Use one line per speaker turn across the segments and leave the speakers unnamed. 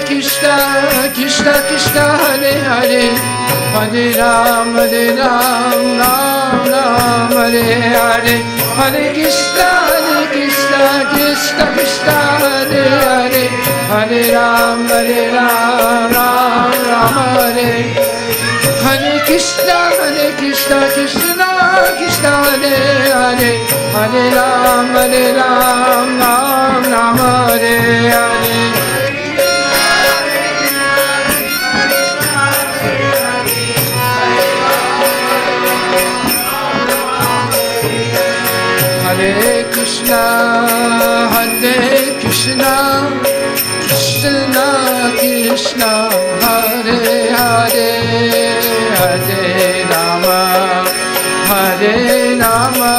Krishna Krishna Krishna Hare Hare Hare Ram Ram Ram Hare Hare Hare Krishna Krishna Krishna Hare Hare Hare Ram Ram Ram Hare Hare Krishna Krishna Krishna Hare Hare Hare Ram Ram Hare Hare Hare Krishna, Krishna Krishna, Hare Hare, Hare Rama,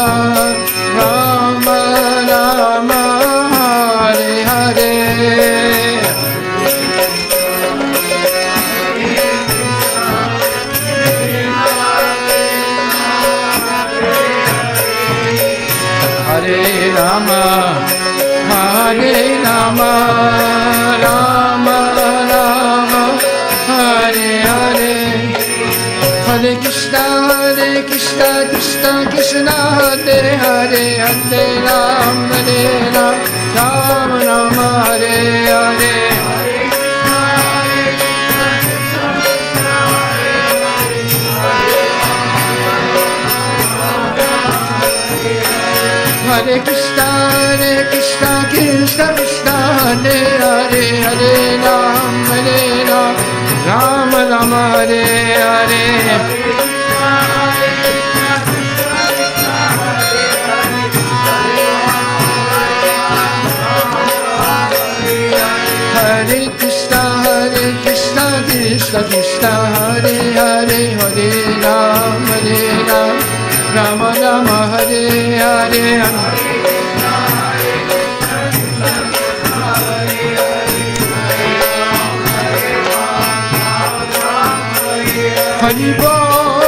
Rama Rama, Hare Hare. Hare Rama, Rama Rama, Hare Hare. Hare Krishna, Krishna Krishna, Hare Hare, Hare Rama, Rama Rama, Hare Hare. Hare Krishna, Krishna Krishna, Hare Hare, Hare Rama, Rama Rama, Hare Hare. Hare Krishna, Krishna Krishna, Hare Hare, Hare Rama, Rama Rama, Hare Hare. Hari Bol,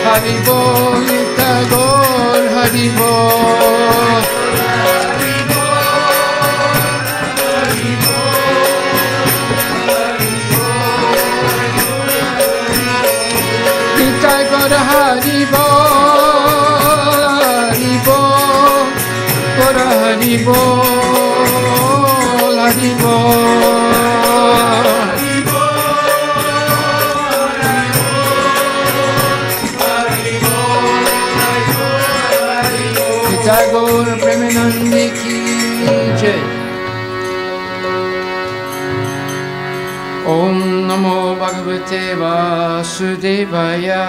Hari Bol, Tagore, Hari Bol. Tagore, Hari Bol, Hari Bol, Hari Bol, Hari Bol. Tagore Premanandi ki jai. Om Namo Bhagavate Vasudevaya.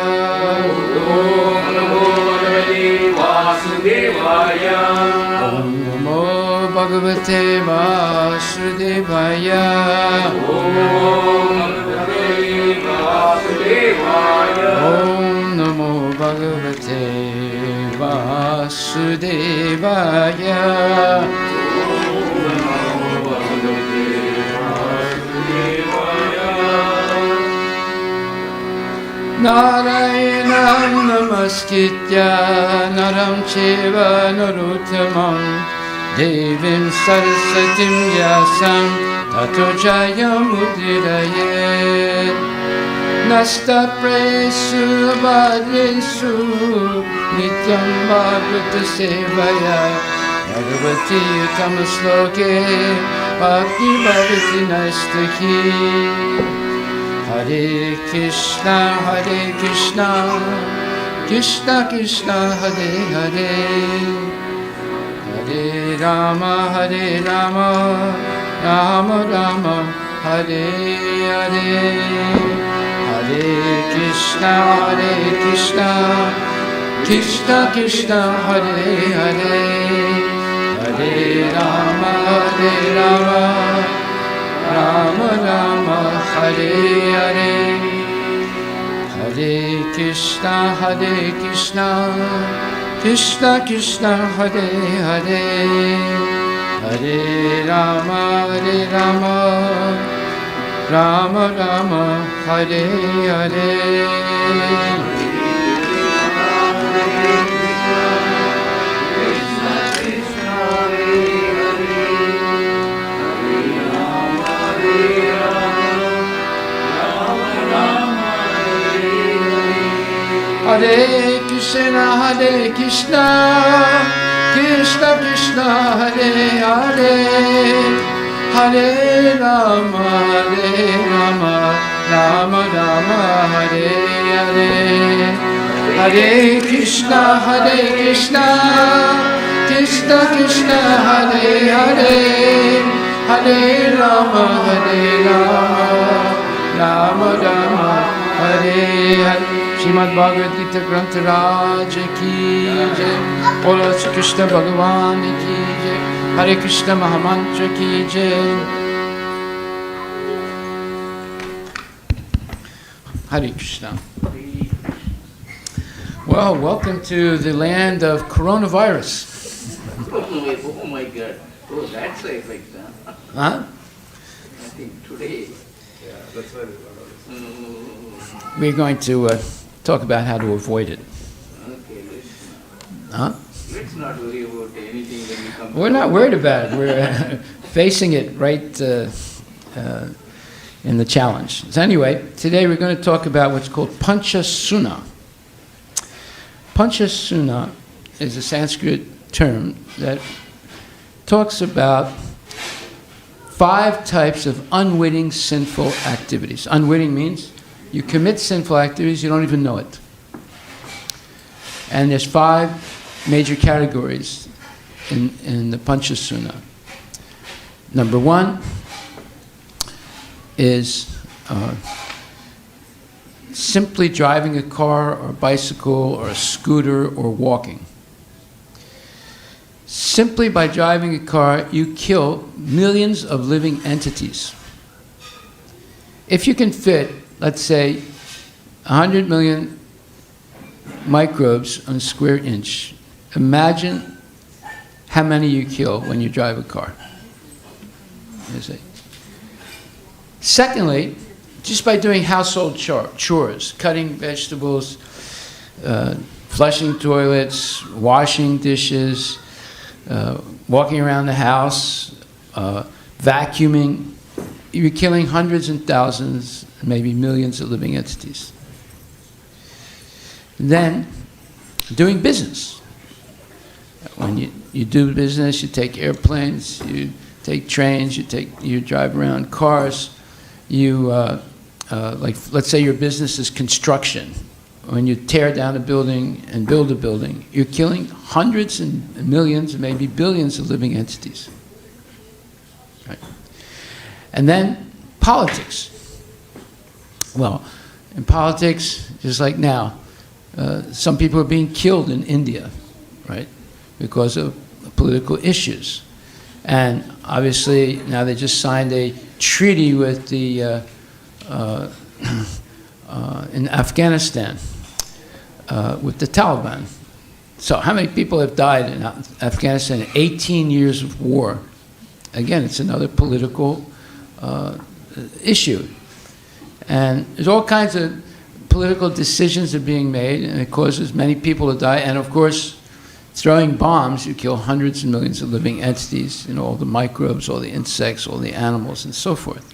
Om Namo Bhagavate Vasudevaya.
Om Namo Bhagavate Vasudevaya.
Om Namo Bhagavate Vasudevaya. Narayanam namaskritya naram cheva narottamam devim saraswatim vyasam tato jayamudiraye. Nasta presu vadresu nityam bhagavata sevaya bhagavati utama sloke bhakti bhavati nastaki. Hare Krishna, Krishna Krishna, Hare Hare, Hare Rama, Rama Rama, Hare Hare. Hare Krishna, Krishna Krishna, Hare Hare, Hare Rama, Rama Rama, Hare Hare.
Hare Krishna, Krishna Krishna, Hare Hare, Hare Rama, Rama Rama, Hare Hare. Hare Krishna, Krishna Krishna, Hare Hare, Hare Rama, Rama Rama, Hare Hare. Hare Krishna, Krishna Krishna, Hare Hare, Hare Rama, Rama Rama, Hare Hare. Shrimad Bhagavad Gita Grantha Raj ki jai, Bolo Shri Krishna Bhagavan ki jai, Hare Krishna Mahamantra ki jai. Hare Krishna. Well, welcome to the land of coronavirus.
Oh my God. Oh, that's the effect, huh?
Huh?
I think today.
Yeah, that's why
We're going to talk about how to avoid it.
Okay, let's not worry about anything when we come.
We're not worried about it. We're facing it right in the challenge. So anyway, today we're going to talk about what's called Panchasuna. Panchasuna is a Sanskrit term that talks about 5 types of unwitting sinful activities. Unwitting means you commit sinful activities, you don't even know it. And there's 5 major categories in the Panchasuna. Number 1 is simply driving a car or a bicycle or a scooter or walking. Simply by driving a car, you kill millions of living entities. If you can fit, let's say, 100 million microbes on a square inch, imagine how many you kill when you drive a car. You see. Secondly, just by doing household chores, cutting vegetables, flushing toilets, washing dishes, walking around the house, vacuuming, you're killing hundreds and thousands, maybe millions of living entities. Then, doing business. When you do business, you take airplanes, you take trains, you drive around cars. Like, let's say your business is construction. When you tear down a building and build a building, you're killing hundreds and millions, maybe billions of living entities. Right? And then politics. Well, in politics, just like now, some people are being killed in India, right, because of political issues. And obviously, now they just signed a treaty with the in Afghanistan with the Taliban. So how many people have died in Afghanistan in 18 years of war? Again, it's another political issue. And there's all kinds of political decisions are being made, and it causes many people to die. And of course, throwing bombs, you kill hundreds of millions of living entities, all the microbes, all the insects, all the animals, and so forth.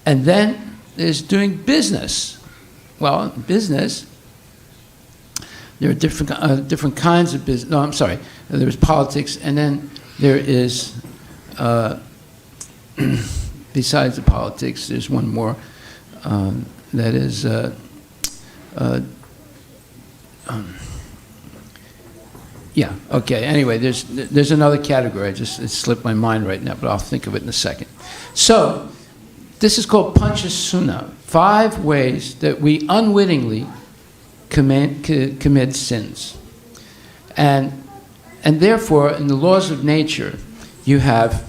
And then there's doing business. Well, in business, there are different kinds of business. No, I'm sorry. There's politics, and then there is, besides the politics, there's one more that is, yeah, okay. Anyway, there's another category. It slipped my mind right now, but I'll think of it in a second. So, this is called Panchasuna, 5 ways that we unwittingly commit sins. And therefore, in the laws of nature, you have,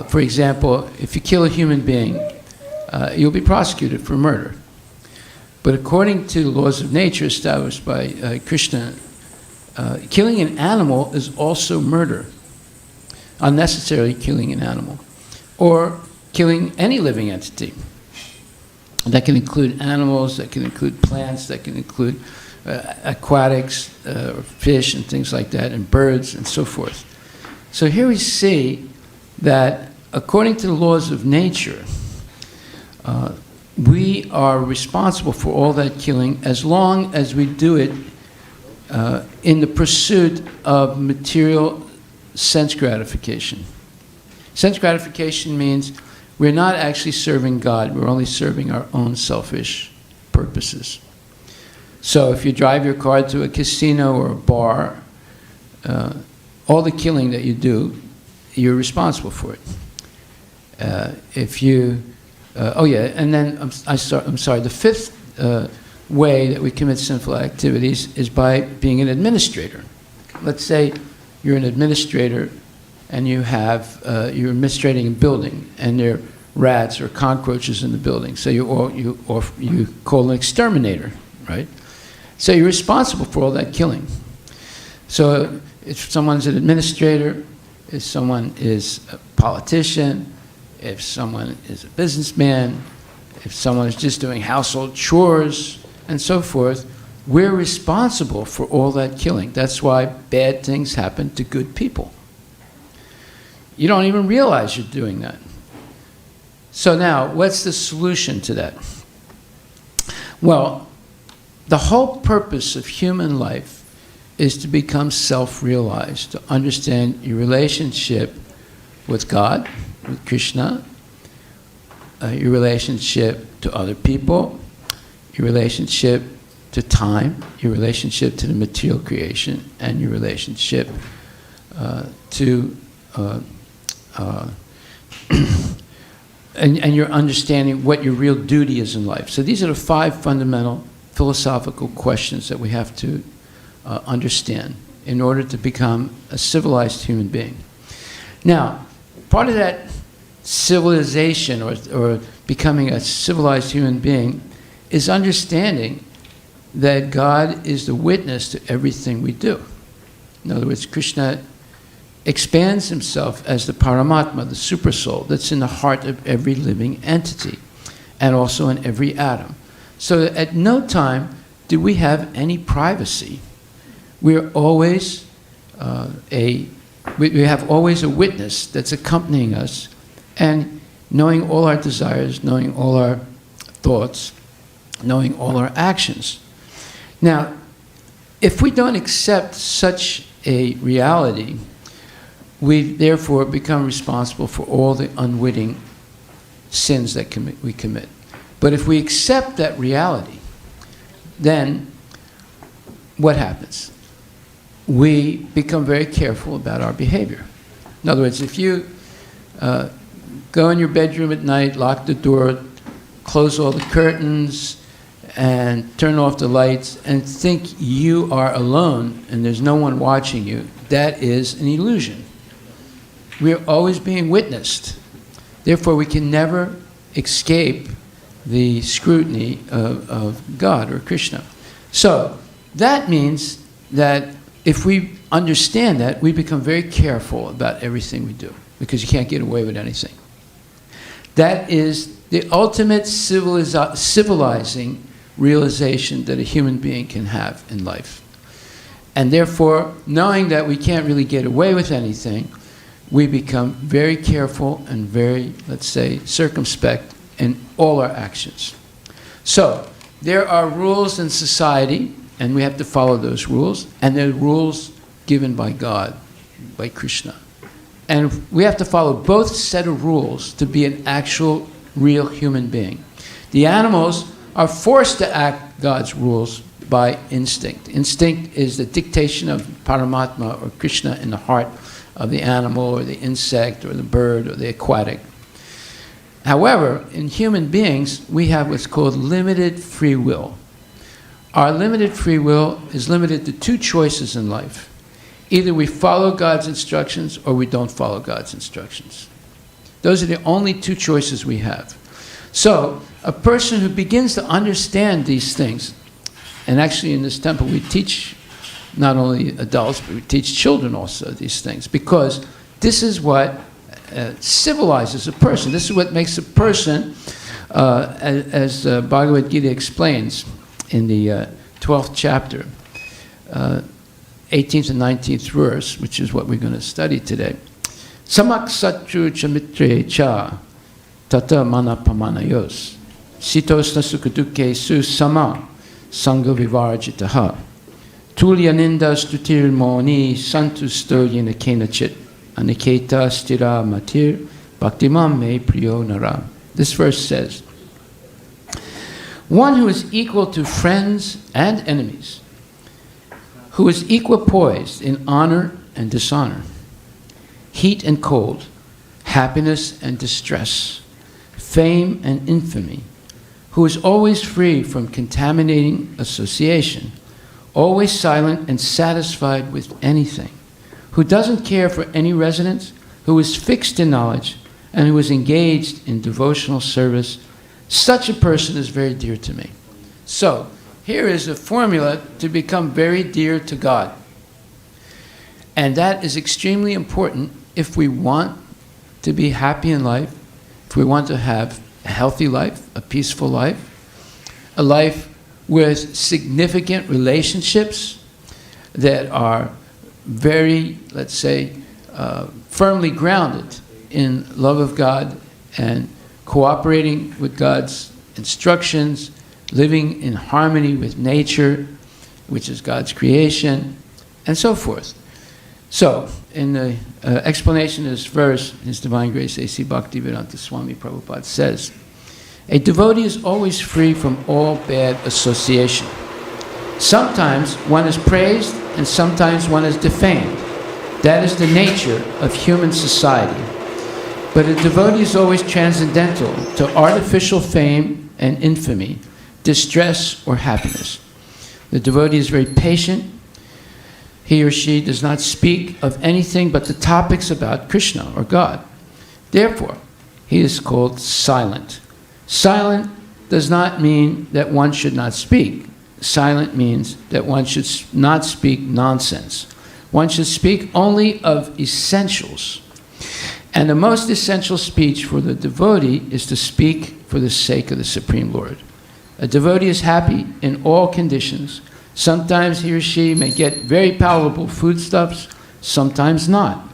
for example, if you kill a human being, you'll be prosecuted for murder. But according to the laws of nature established by Krishna, killing an animal is also murder. Unnecessarily killing an animal. Or killing any living entity. That can include animals, that can include plants, that can include aquatics, fish and things like that, and birds and so forth. So here we see that according to the laws of nature, we are responsible for all that killing as long as we do it in the pursuit of material sense gratification. Sense gratification means we're not actually serving God, we're only serving our own selfish purposes. So if you drive your car to a casino or a bar, all the killing that you do, you're responsible for it. If you, and then I'm sorry, the fifth way that we commit sinful activities is by being an administrator. Let's say you're an administrator and you have, you're administrating a building and there are rats or cockroaches in the building. So you call an exterminator, right? So you're responsible for all that killing. So if someone's an administrator, if someone is a politician, if someone is a businessman, if someone is just doing household chores and so forth, we're responsible for all that killing. That's why bad things happen to good people. You don't even realize you're doing that. So now, what's the solution to that? Well, the whole purpose of human life is to become self-realized, to understand your relationship with God, with Krishna, your relationship to other people, your relationship to time, your relationship to the material creation, and your relationship to and your understanding what your real duty is in life. So these are the 5 fundamental philosophical questions that we have to understand in order to become a civilized human being. Now, part of that civilization or becoming a civilized human being is understanding that God is the witness to everything we do. In other words, Krishna expands himself as the Paramatma, the Supersoul, that's in the heart of every living entity and also in every atom. So at no time do we have any privacy. We're always we have always a witness that's accompanying us and knowing all our desires, knowing all our thoughts, knowing all our actions. Now, if we don't accept such a reality, we therefore become responsible for all the unwitting sins that we commit. But if we accept that reality, then what happens? We become very careful about our behavior. In other words, if you go in your bedroom at night, lock the door, close all the curtains, and turn off the lights, and think you are alone and there's no one watching you, that is an illusion. We are always being witnessed. Therefore, we can never escape the scrutiny of God or Krishna. So that means that if we understand that, we become very careful about everything we do, because you can't get away with anything. That is the ultimate civilizing realization that a human being can have in life. And therefore, knowing that we can't really get away with anything, we become very careful and very, let's say, circumspect in all our actions. So, there are rules in society, and we have to follow those rules, and they're rules given by God, by Krishna. And we have to follow both set of rules to be an actual, real human being. The animals are forced to act God's rules by instinct. Instinct is the dictation of Paramatma or Krishna in the heart of the animal or the insect or the bird or the aquatic. However, in human beings, we have what's called limited free will. Our limited free will is limited to 2 choices in life. Either we follow God's instructions or we don't follow God's instructions. Those are the only 2 choices we have. So, a person who begins to understand these things, and actually in this temple we teach not only adults, but we teach children also these things, because this is what civilizes a person. This is what makes a person, as Bhagavad Gita explains in the 12th chapter, 18th and 19th verse, which is what we're going to study today. Samak satru chamitre cha tata mana pamanayos sitosna sukaduke su sama sangha vivarjitaha tulya ninda stutir moni santusto yena kenachit aniketa stira matir bhaktimam me priyo nara. This verse says, one who is equal to friends and enemies, who is equipoised in honor and dishonor, heat and cold, happiness and distress, fame and infamy, who is always free from contaminating association, always silent and satisfied with anything, who doesn't care for any residence, who is fixed in knowledge, and who is engaged in devotional service, such a person is very dear to me. So, here is a formula to become very dear to God. And that is extremely important if we want to be happy in life, if we want to have a healthy life, a peaceful life, a life with significant relationships that are very, let's say, firmly grounded in love of God and cooperating with God's instructions, living in harmony with nature, which is God's creation, and so forth. So, in the explanation of this verse, His Divine Grace A.C. Bhaktivedanta Swami Prabhupada says, a devotee is always free from all bad association. Sometimes one is praised and sometimes one is defamed. That is the nature of human society. But a devotee is always transcendental to artificial fame and infamy, distress or happiness. The devotee is very patient. He or she does not speak of anything but the topics about Krishna or God. Therefore, he is called silent. Silent does not mean that one should not speak. Silent means that one should not speak nonsense. One should speak only of essentials. And the most essential speech for the devotee is to speak for the sake of the Supreme Lord. A devotee is happy in all conditions. Sometimes he or she may get very palatable foodstuffs, sometimes not.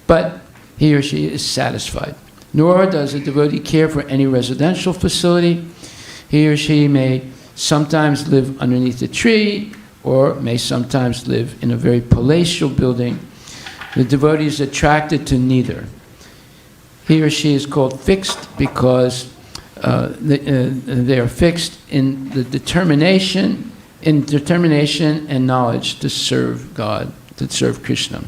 But he or she is satisfied. Nor does a devotee care for any residential facility. He or she may sometimes live underneath a tree, or may sometimes live in a very palatial building. The devotee is attracted to neither. He or she is called fixed because they are fixed in the determination and knowledge to serve God, to serve Krishna.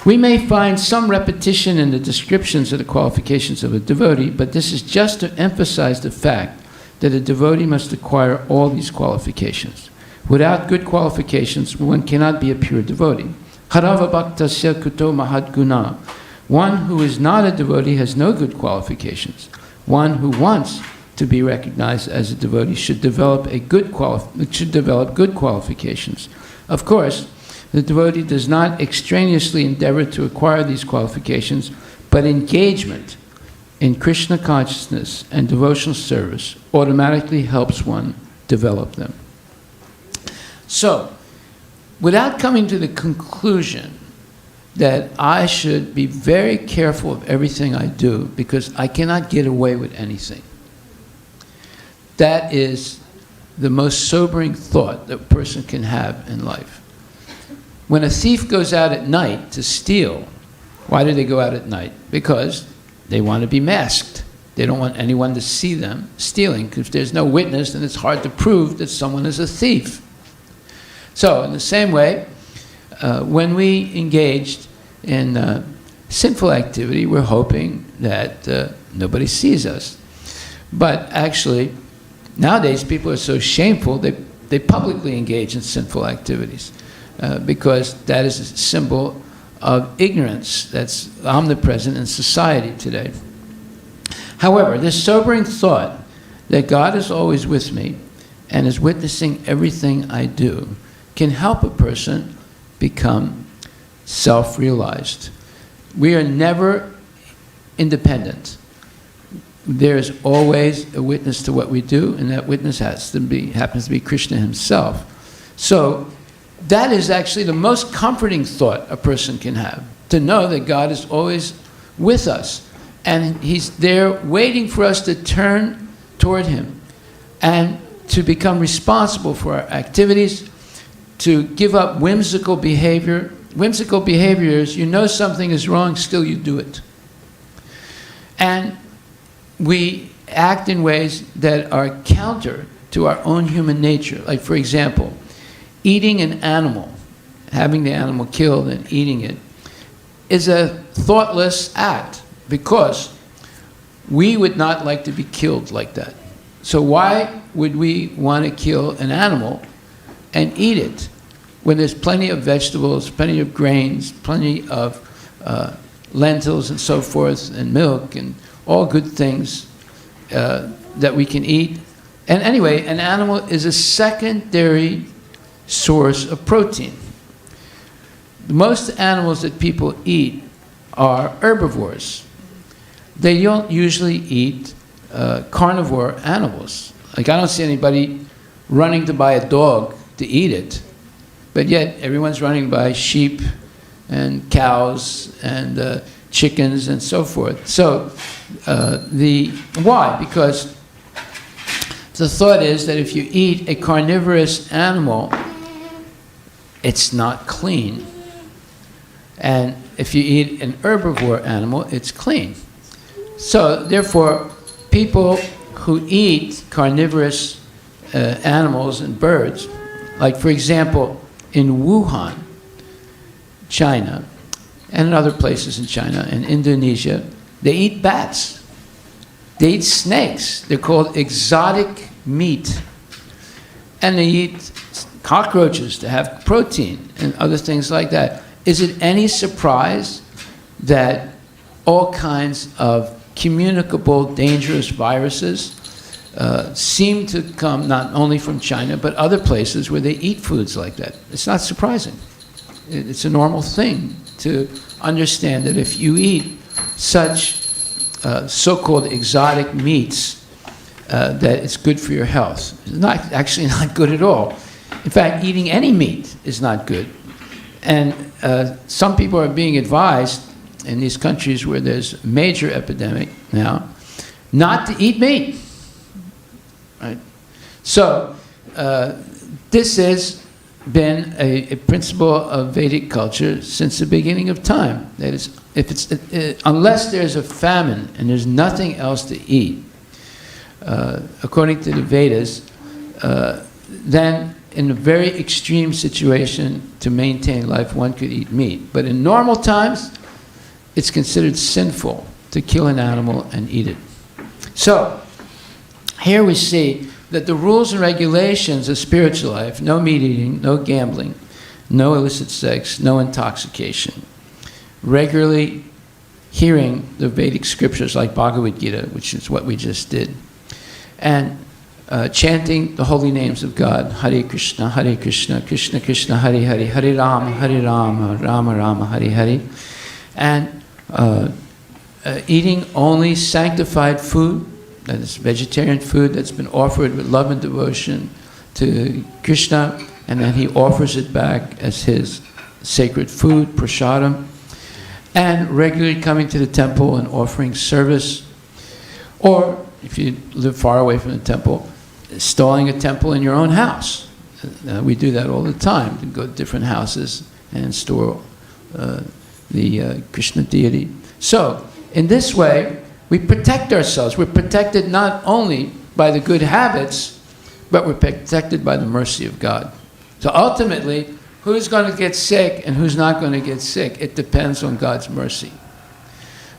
We may find some repetition in the descriptions of the qualifications of a devotee, but this is just to emphasize the fact that a devotee must acquire all these qualifications. Without good qualifications, one cannot be a pure devotee. Harava bhaktasya kuto mahad guna. One who is not a devotee has no good qualifications. One who wants to be recognized as a devotee should develop good qualifications. Of course, the devotee does not extraneously endeavor to acquire these qualifications, but engagement in Krishna consciousness and devotional service automatically helps one develop them. So, without coming to the conclusion that I should be very careful of everything I do because I cannot get away with anything, that is the most sobering thought that a person can have in life. When a thief goes out at night to steal, why do they go out at night? Because they want to be masked. They don't want anyone to see them stealing, because if there's no witness, then it's hard to prove that someone is a thief. So, in the same way, when we engaged in sinful activity, we're hoping that nobody sees us. But actually, nowadays people are so shameful, they publicly engage in sinful activities because that is a symbol of ignorance that's omnipresent in society today. However, this sobering thought that God is always with me and is witnessing everything I do can help a person become self-realized. We are never independent. There is always a witness to what we do, and that witness happens to be Krishna himself. So that is actually the most comforting thought a person can have, to know that God is always with us. And he's there waiting for us to turn toward him and to become responsible for our activities, to give up whimsical behavior. Whimsical behavior is you know something is wrong, still you do it. And we act in ways that are counter to our own human nature. Like, for example, eating an animal, having the animal killed and eating it, is a thoughtless act because we would not like to be killed like that. So why would we want to kill an animal and eat it when there's plenty of vegetables, plenty of grains, plenty of lentils and so forth, and milk and all good things that we can eat? And anyway, an animal is a secondary source of protein. Most animals that people eat are herbivores. They don't usually eat carnivore animals. Like, I don't see anybody running to buy a dog to eat it, but yet everyone's running to buy sheep and cows and chickens and so forth. So why? Because the thought is that if you eat a carnivorous animal, it's not clean. And if you eat an herbivore animal, it's clean. So therefore, people who eat carnivorous animals and birds, like for example, in Wuhan, China, and in other places in China and Indonesia, they eat bats. They eat snakes. They're called exotic meat. And they eat cockroaches to have protein and other things like that. Is it any surprise that all kinds of communicable, dangerous viruses seem to come not only from China, but other places where they eat foods like that? It's not surprising. It's a normal thing to understand that if you eat such so-called exotic meats, that it's good for your health. It's actually not good at all. In fact, eating any meat is not good. And some people are being advised in these countries where there's a major epidemic now not to eat meat. Right? So this has been a principle of Vedic culture since the beginning of time. That is, unless there's a famine and there's nothing else to eat, according to the Vedas, then in a very extreme situation to maintain life, one could eat meat. But in normal times, it's considered sinful to kill an animal and eat it. So here we see that the rules and regulations of spiritual life, no meat eating, no gambling, no illicit sex, no intoxication, regularly hearing the Vedic scriptures like Bhagavad Gita, which is what we just did, and chanting the holy names of God, Hare Krishna, Krishna Krishna, Hare Hare, Hare Rama, Rama Rama, Hare Hare, and eating only sanctified food, that is vegetarian food that's been offered with love and devotion to Krishna, and then he offers it back as his sacred food, prasadam, and regularly coming to the temple and offering service, or if you live far away from the temple, installing a temple in your own house. We do that all the time, to go to different houses and install the Krishna deity. So, in this way, we protect ourselves. We're protected not only by the good habits, but we're protected by the mercy of God. So ultimately, who's going to get sick and who's not going to get sick? It depends on God's mercy.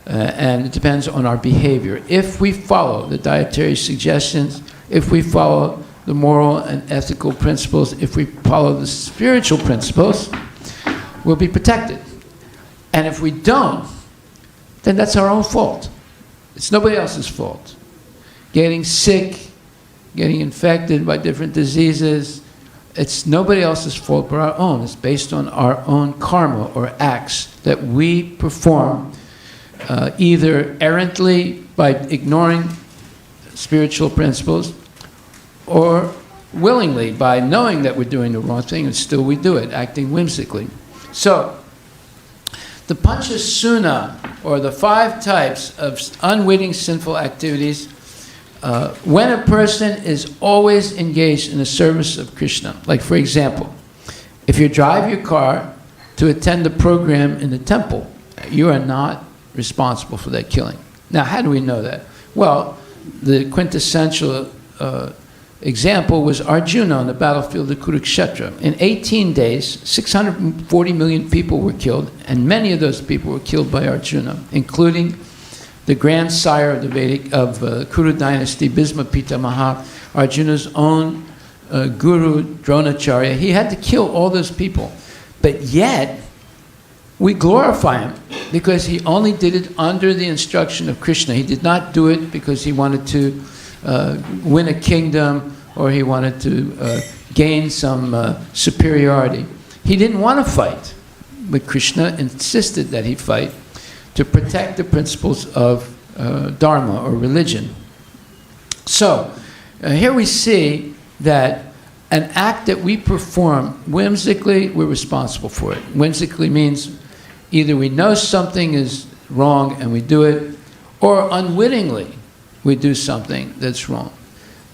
And it depends on our behavior. If we follow the dietary suggestions, if we follow the moral and ethical principles, if we follow the spiritual principles, we'll be protected. And if we don't, then that's our own fault. It's nobody else's fault. Getting sick getting infected by different diseases. It's nobody else's fault but our own. It's based on our own karma or acts that we perform, either errantly by ignoring spiritual principles, or willingly by knowing that we're doing the wrong thing and still we do it, acting whimsically. So, the Panchasuna, or the 5 types of unwitting sinful activities, when a person is always engaged in the service of Krishna. Like, for example, if you drive your car to attend a program in the temple, you are not responsible for that killing. Now, how do we know that? Well, the quintessential example was Arjuna on the battlefield of Kurukshetra. In 18 days, 640 million people were killed, and many of those people were killed by Arjuna, including the grandsire of the Vedic, of Kuru dynasty, Bhisma Pitamaha, Arjuna's own guru, Dronacharya. He had to kill all those people. But yet, we glorify him because he only did it under the instruction of Krishna. He did not do it because he wanted to win a kingdom or he wanted to gain some superiority. He didn't want to fight, but Krishna insisted that he fight to protect the principles of dharma or religion. So, here we see that an act that we perform whimsically, we're responsible for it. Whimsically means either we know something is wrong and we do it, or unwittingly we do something that's wrong.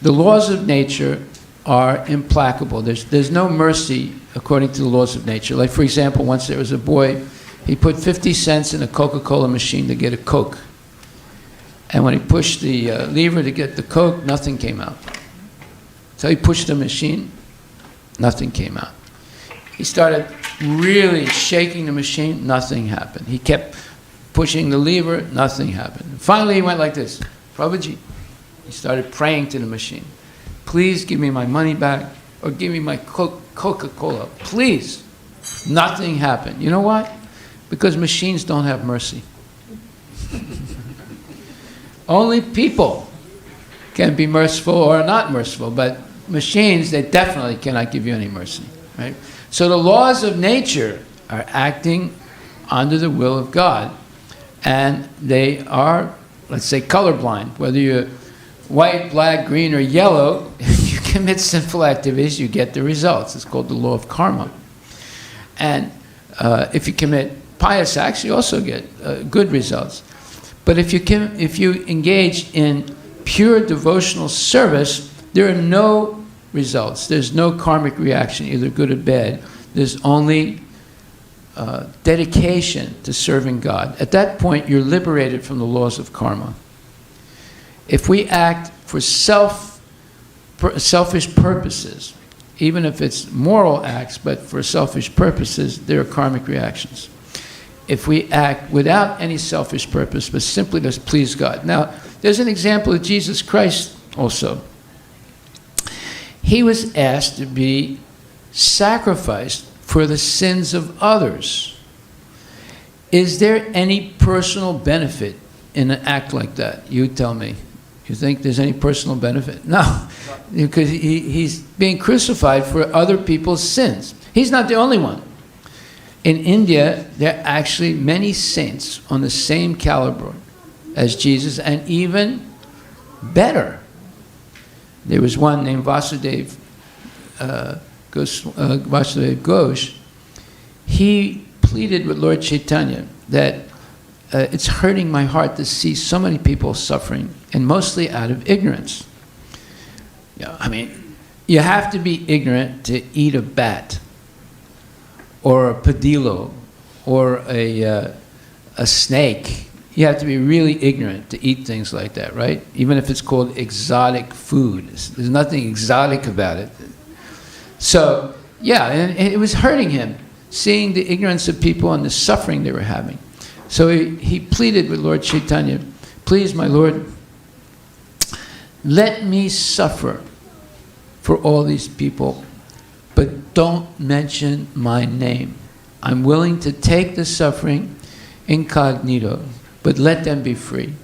The laws of nature are implacable. There's no mercy according to the laws of nature. Like, for example, once there was a boy, he put 50 cents in a Coca-Cola machine to get a Coke. And when he pushed the lever to get the Coke, nothing came out. So he pushed the machine, nothing came out. He started really shaking the machine, nothing happened. He kept pushing the lever, nothing happened. Finally he went like this, Prabhuji. He started praying to the machine. Please give me my money back, or give me my Coca-Cola, please. Nothing happened. You know why? Because machines don't have mercy. Only people can be merciful or not merciful, but machines, they definitely cannot give you any mercy, right? So the laws of nature are acting under the will of God, and they are, let's say, colorblind. Whether you're white, black, green, or yellow, if you commit sinful activities, you get the results. It's called the law of karma. And if you commit pious acts, you also get good results. But if you engage in pure devotional service, there are no results. There's no karmic reaction, either good or bad. There's only dedication to serving God. At that point, you're liberated from the laws of karma. If we act for selfish purposes, even if it's moral acts, but for selfish purposes, there are karmic reactions. If we act without any selfish purpose, but simply to please God. Now, there's an example of Jesus Christ also. He was asked to be sacrificed for the sins of others. Is there any personal benefit in an act like that? You tell me. You think there's any personal benefit? No, because he's being crucified for other people's sins. He's not the only one. In India, there are actually many saints on the same caliber as Jesus, and even better. There was one named Vasudev Ghosh. He pleaded with Lord Chaitanya that it's hurting my heart to see so many people suffering, and mostly out of ignorance. I mean, you have to be ignorant to eat a bat, or a padillo, or a snake. You have to be really ignorant to eat things like that, right? Even if it's called exotic food. There's nothing exotic about it. So, yeah, and it was hurting him, seeing the ignorance of people and the suffering they were having. So he pleaded with Lord Chaitanya, please, my Lord, let me suffer for all these people, but don't mention my name. I'm willing to take the suffering incognito, but let them be free.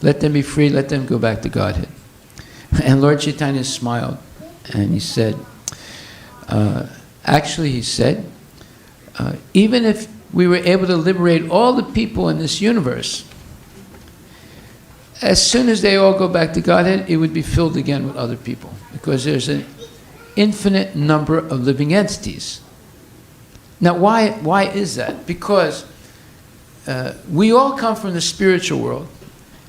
Let them be free, let them go back to Godhead. And Lord Chaitanya smiled, and he said, actually he said, even if we were able to liberate all the people in this universe, as soon as they all go back to Godhead, it would be filled again with other people, because there's an infinite number of living entities. Now, why is that? Because we all come from the spiritual world,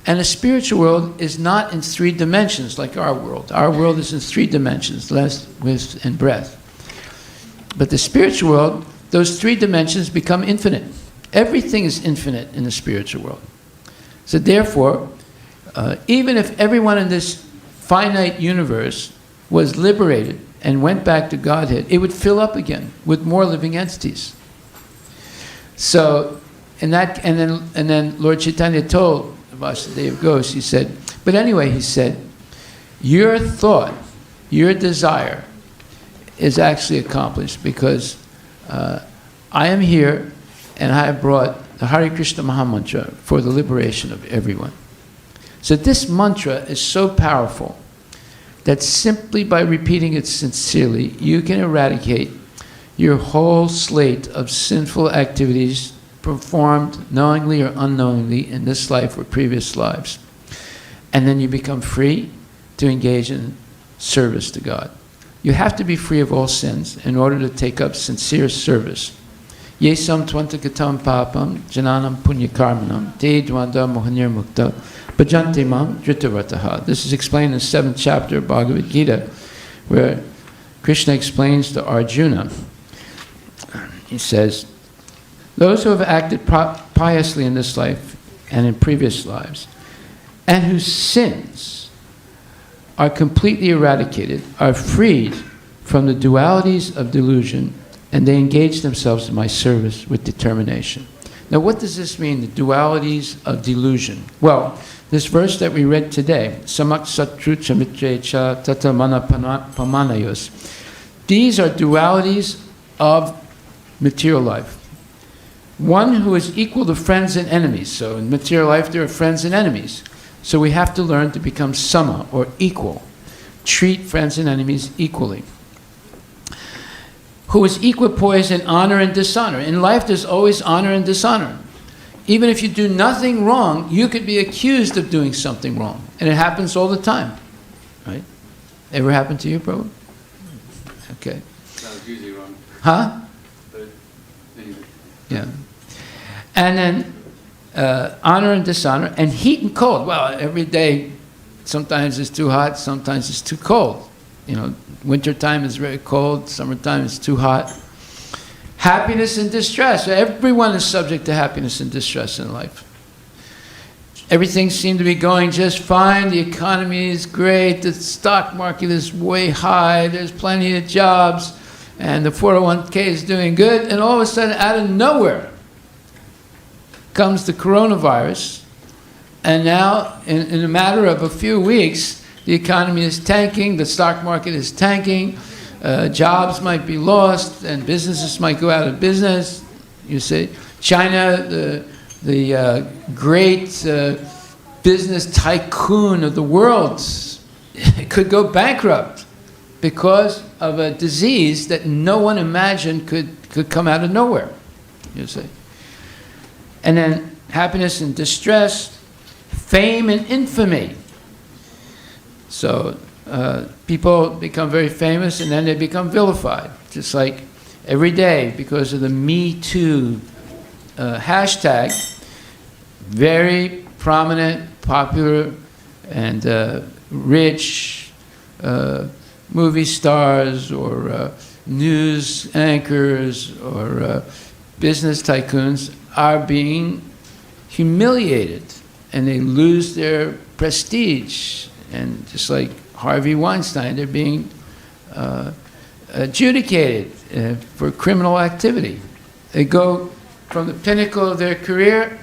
and the spiritual world is not in 3 dimensions like our world. Our world is in 3 dimensions, length, width, and breadth. But the spiritual world, those 3 dimensions become infinite. Everything is infinite in the spiritual world. So therefore, even if everyone in this finite universe was liberated and went back to Godhead, it would fill up again with more living entities. So, and then Lord Chaitanya told Vasudeva Ghosh, he said, but anyway, he said, your thought, your desire is actually accomplished, because I am here and I have brought the Hare Krishna Mahamantra for the liberation of everyone. So this mantra is so powerful that simply by repeating it sincerely, you can eradicate your whole slate of sinful activities performed knowingly or unknowingly in this life or previous lives. And then you become free to engage in service to God. You have to be free of all sins in order to take up sincere service. Yesam tvantakatam papam jananam punyakarmanam te dvanda mohanir mukta bhajanti mam dhritavataha. This is explained in the 7th chapter of Bhagavad Gita, where Krishna explains to Arjuna. He says, those who have acted piously in this life and in previous lives, and whose sins are completely eradicated, are freed from the dualities of delusion, and they engage themselves in my service with determination. Now, what does this mean, the dualities of delusion? Well, this verse that we read today, samak satru chamitre cha tata mana pamanayos, these are dualities of material life. One who is equal to friends and enemies. So in material life, there are friends and enemies. So we have to learn to become sama, or equal. Treat friends and enemies equally. Who is equipoised in honor and dishonor. In life, there's always honor and dishonor. Even if you do nothing wrong, you could be accused of doing something wrong. And it happens all the time. Right? Ever happened to you, Prabhu? Okay.
That was usually wrong.
Huh?
But anyway.
Yeah. And then honor and dishonor, and heat and cold. Well, every day, sometimes it's too hot, sometimes it's too cold. You know, wintertime is very cold, summertime is too hot. Happiness and distress. Everyone is subject to happiness and distress in life. Everything seems to be going just fine. The economy is great. The stock market is way high. There's plenty of jobs. And the 401k is doing good. And all of a sudden, out of nowhere, comes the coronavirus. And now, in a matter of a few weeks, the economy is tanking, the stock market is tanking, jobs might be lost, and businesses might go out of business. You see, China, the great business tycoon of the world, could go bankrupt because of a disease that no one imagined could come out of nowhere. You see, and then happiness and distress, fame and infamy. So people become very famous and then they become vilified. Just like every day, because of the Me Too hashtag, very prominent, popular, and rich movie stars or news anchors or business tycoons are being humiliated, and they lose their prestige. And just like Harvey Weinstein, they're being adjudicated for criminal activity. They go from the pinnacle of their career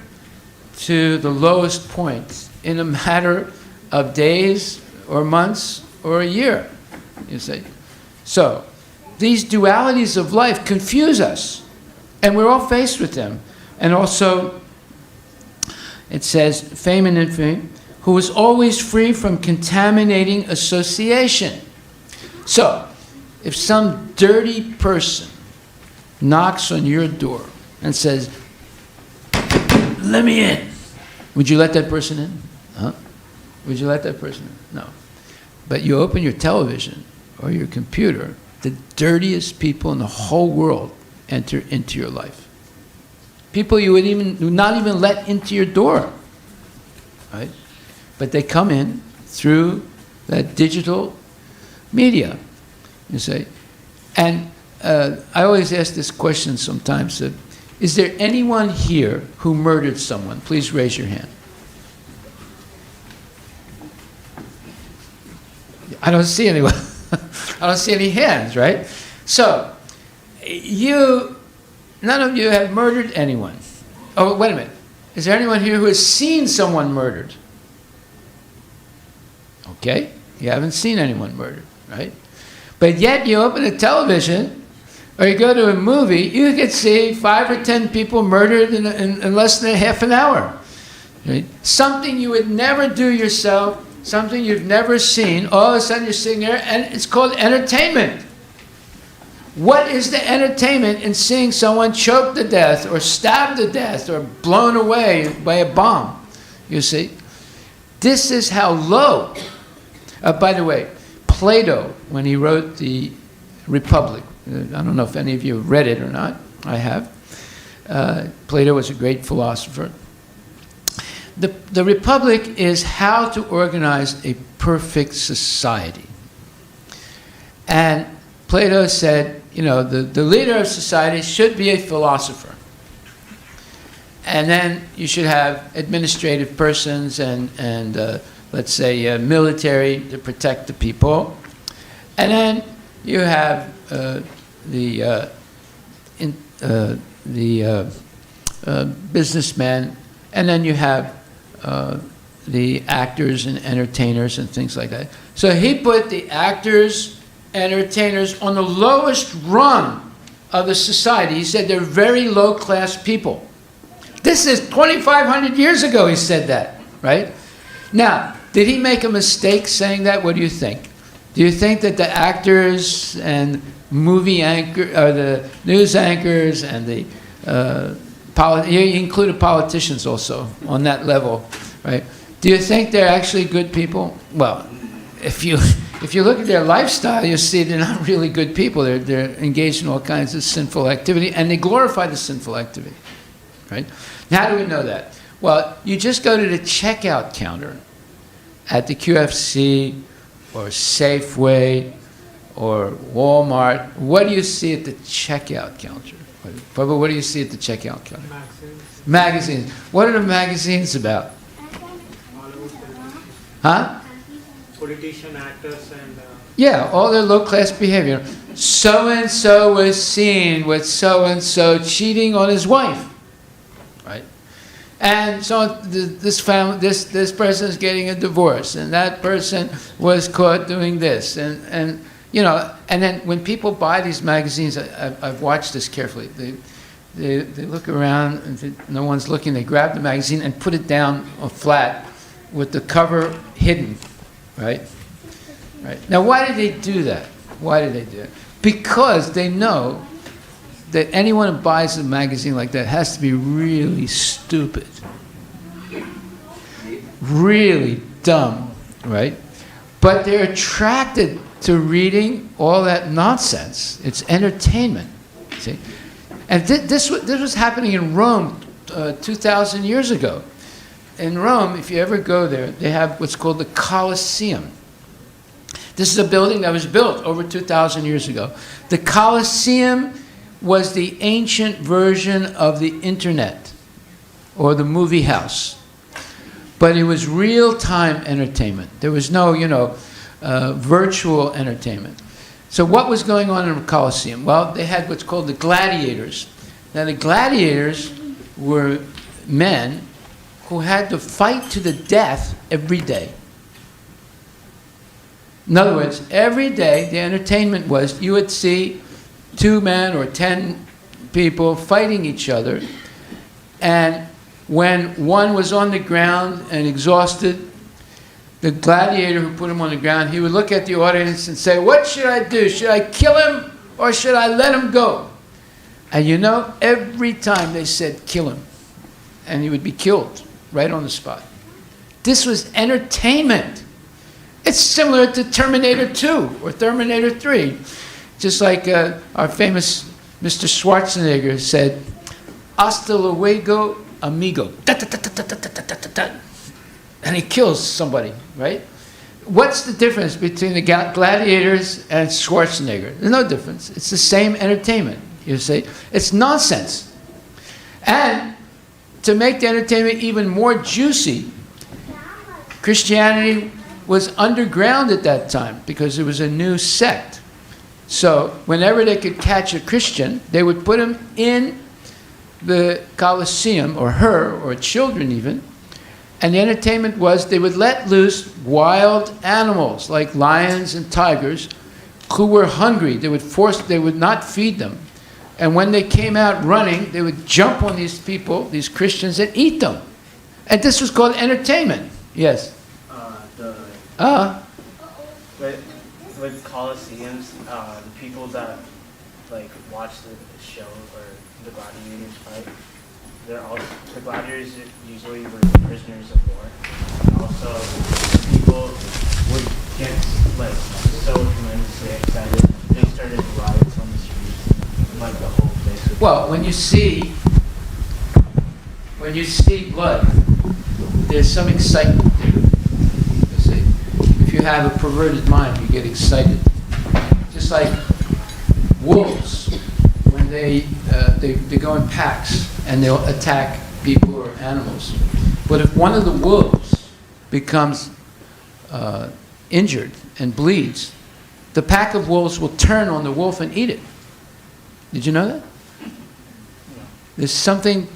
to the lowest point in a matter of days or months or a year, you see. So these dualities of life confuse us, and we're all faced with them. And also, it says, fame and infamy, who is always free from contaminating association. So, if some dirty person knocks on your door and says, "Let me in," would you let that person in? Huh? Would you let that person in? No. But you open your television or your computer, the dirtiest people in the whole world enter into your life. People you would not even let into your door, right? But they come in through that digital media, you say. And I always ask this question sometimes, is there anyone here who murdered someone? Please raise your hand. I don't see anyone. I don't see any hands, right? So, none of you have murdered anyone. Oh, wait a minute. Is there anyone here who has seen someone murdered? Okay, you haven't seen anyone murdered, right? But yet you open a television or you go to a movie, you could see 5 or 10 people murdered in less than half an hour. Right? Something you would never do yourself, something you've never seen, all of a sudden you're sitting there, and it's called entertainment. What is the entertainment in seeing someone choked to death or stabbed to death or blown away by a bomb? You see? This is how low. By the way, Plato, when he wrote the Republic, I don't know if any of you have read it or not. I have. Plato was a great philosopher. The Republic is how to organize a perfect society. And Plato said, you know, the leader of society should be a philosopher. And then you should have administrative persons and let's say military to protect the people. And then you have the businessmen, and then you have the actors and entertainers and things like that. So he put the actors, entertainers on the lowest rung of the society. He said they're very low-class people. This is 2,500 years ago he said that, right? Now, did he make a mistake saying that? What do you think? Do you think that the actors and movie anchor, or the news anchors and the you included politicians also on that level, right? Do you think they're actually good people? Well, if you look at their lifestyle, you see they're not really good people. They're engaged in all kinds of sinful activity, and they glorify the sinful activity, right? Now, how do we know that? Well, you just go to the checkout counter at the QFC or Safeway or Walmart. What do you see at the checkout counter? What do you see at the checkout counter?
Magazines.
Magazines. What are the magazines about? Huh?
Politician, actors, and...
Yeah, all their low-class behavior. So-and-so was seen with so-and-so cheating on his wife. Right? And so this person is getting a divorce, and that person was caught doing this, and you know, and then when people buy these magazines, I've watched this carefully. They look around, and no one's looking. They grab the magazine and put it down flat with the cover hidden, right? Right. Now, why did they do that? Why did they do it? Because they know that anyone who buys a magazine like that has to be really stupid, really dumb, right? But they're attracted to reading all that nonsense. It's entertainment, see? And this was happening in Rome 2,000 years ago. In Rome, if you ever go there, they have what's called the Colosseum. This is a building that was built over 2,000 years ago. The Colosseum was the ancient version of the internet or the movie house. But it was real-time entertainment. There was no, virtual entertainment. So what was going on in the Colosseum? Well, they had what's called the gladiators. Now, the gladiators were men who had to fight to the death every day. In other words, every day the entertainment was you would see 2 men or 10 people fighting each other, and when one was on the ground and exhausted, the gladiator who put him on the ground, he would look at the audience and say, what should I do? Should I kill him or should I let him go? And you know, every time they said kill him, and he would be killed right on the spot. This was entertainment. It's similar to Terminator 2 or Terminator 3. Just like our famous Mr. Schwarzenegger said, hasta luego, amigo. And he kills somebody, right? What's the difference between the gladiators and Schwarzenegger? There's no difference. It's the same entertainment. You say, it's nonsense. And to make the entertainment even more juicy, Christianity was underground at that time because it was a new sect. So whenever they could catch a Christian, they would put him in the Colosseum, or her, or children even, and the entertainment was they would let loose wild animals like lions and tigers who were hungry. They would not feed them. And when they came out running, they would jump on these people, these Christians, and eat them. And this was called entertainment. Yes?
With Colosseums, the people that like watch the show or the gladiators fight, the gladiators usually were prisoners of war. And also, people would get like so tremendously excited, they started riots on the streets, and, like the whole place.
Well, when you see blood, there's some excitement there. You see, if you have a perverted mind, you get excited. Just like wolves, when they go in packs and they'll attack people or animals. But if one of the wolves becomes injured and bleeds, the pack of wolves will turn on the wolf and eat it. Did you know that? There's something,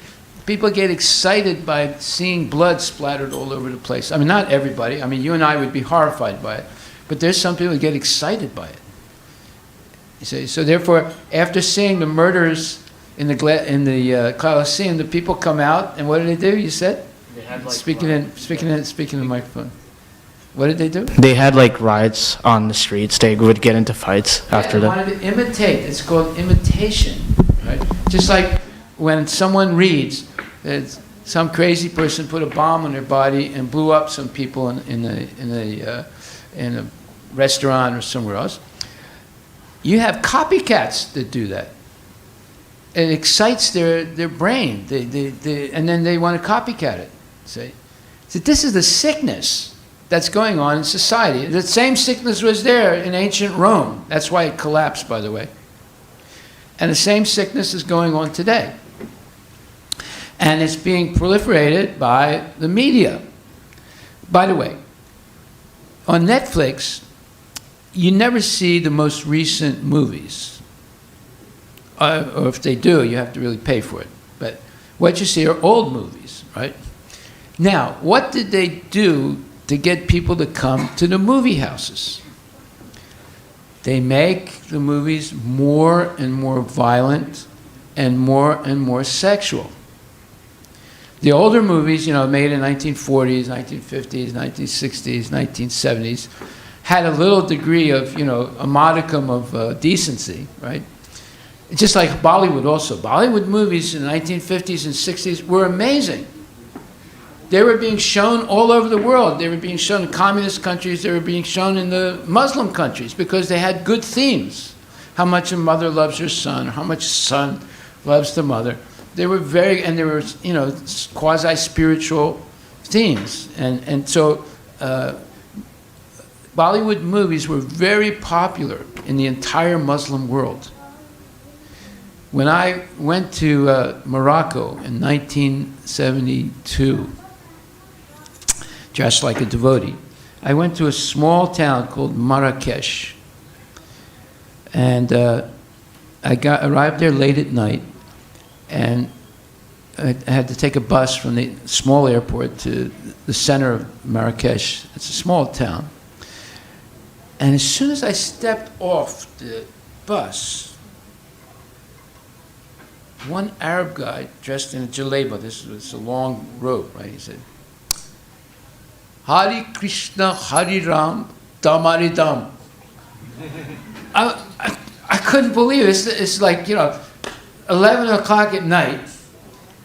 people get excited by seeing blood splattered all over the place. I mean, not everybody. I mean, you and I would be horrified by it. But there's some people who get excited by it. You see? So therefore, after seeing the murders in the Colosseum, the people come out, and what do they do? You said?
They had, like,
speaking in the microphone. What did they do?
They had like riots on the streets. They would get into fights after
They
that.
wanted to imitate. It's called imitation, right? Just like when someone reads that some crazy person put a bomb on their body and blew up some people in a restaurant or somewhere else. You have copycats that do that. It excites their brain, and then they want to copycat it. See? So this is the sickness that's going on in society. The same sickness was there in ancient Rome. That's why it collapsed, by the way. And the same sickness is going on today. And it's being proliferated by the media. By the way, on Netflix, you never see the most recent movies. Or if they do, you have to really pay for it. But what you see are old movies, right? Now, what did they do to get people to come to the movie houses? They make the movies more and more violent and more sexual. The older movies, made in 1940s, 1950s, 1960s, 1970s, had a little degree of, a modicum of decency, right? Just like Bollywood also. Bollywood movies in the 1950s and 60s were amazing. They were being shown all over the world. They were being shown in communist countries. They were being shown in the Muslim countries because they had good themes. How much a mother loves her son, or how much a son loves the mother. They were there were, quasi-spiritual themes. And so Bollywood movies were very popular in the entire Muslim world. When I went to Morocco in 1972, just like a devotee, I went to a small town called Marrakesh. And I arrived there late at night, and I had to take a bus from the small airport to the center of Marrakesh. It's a small town. And as soon as I stepped off the bus, one Arab guy dressed in a jaleba, this was a long robe, right? He said, Hari Krishna, Hari Ram, Dam Hari Dam. I couldn't believe it. It's like, 11 o'clock at night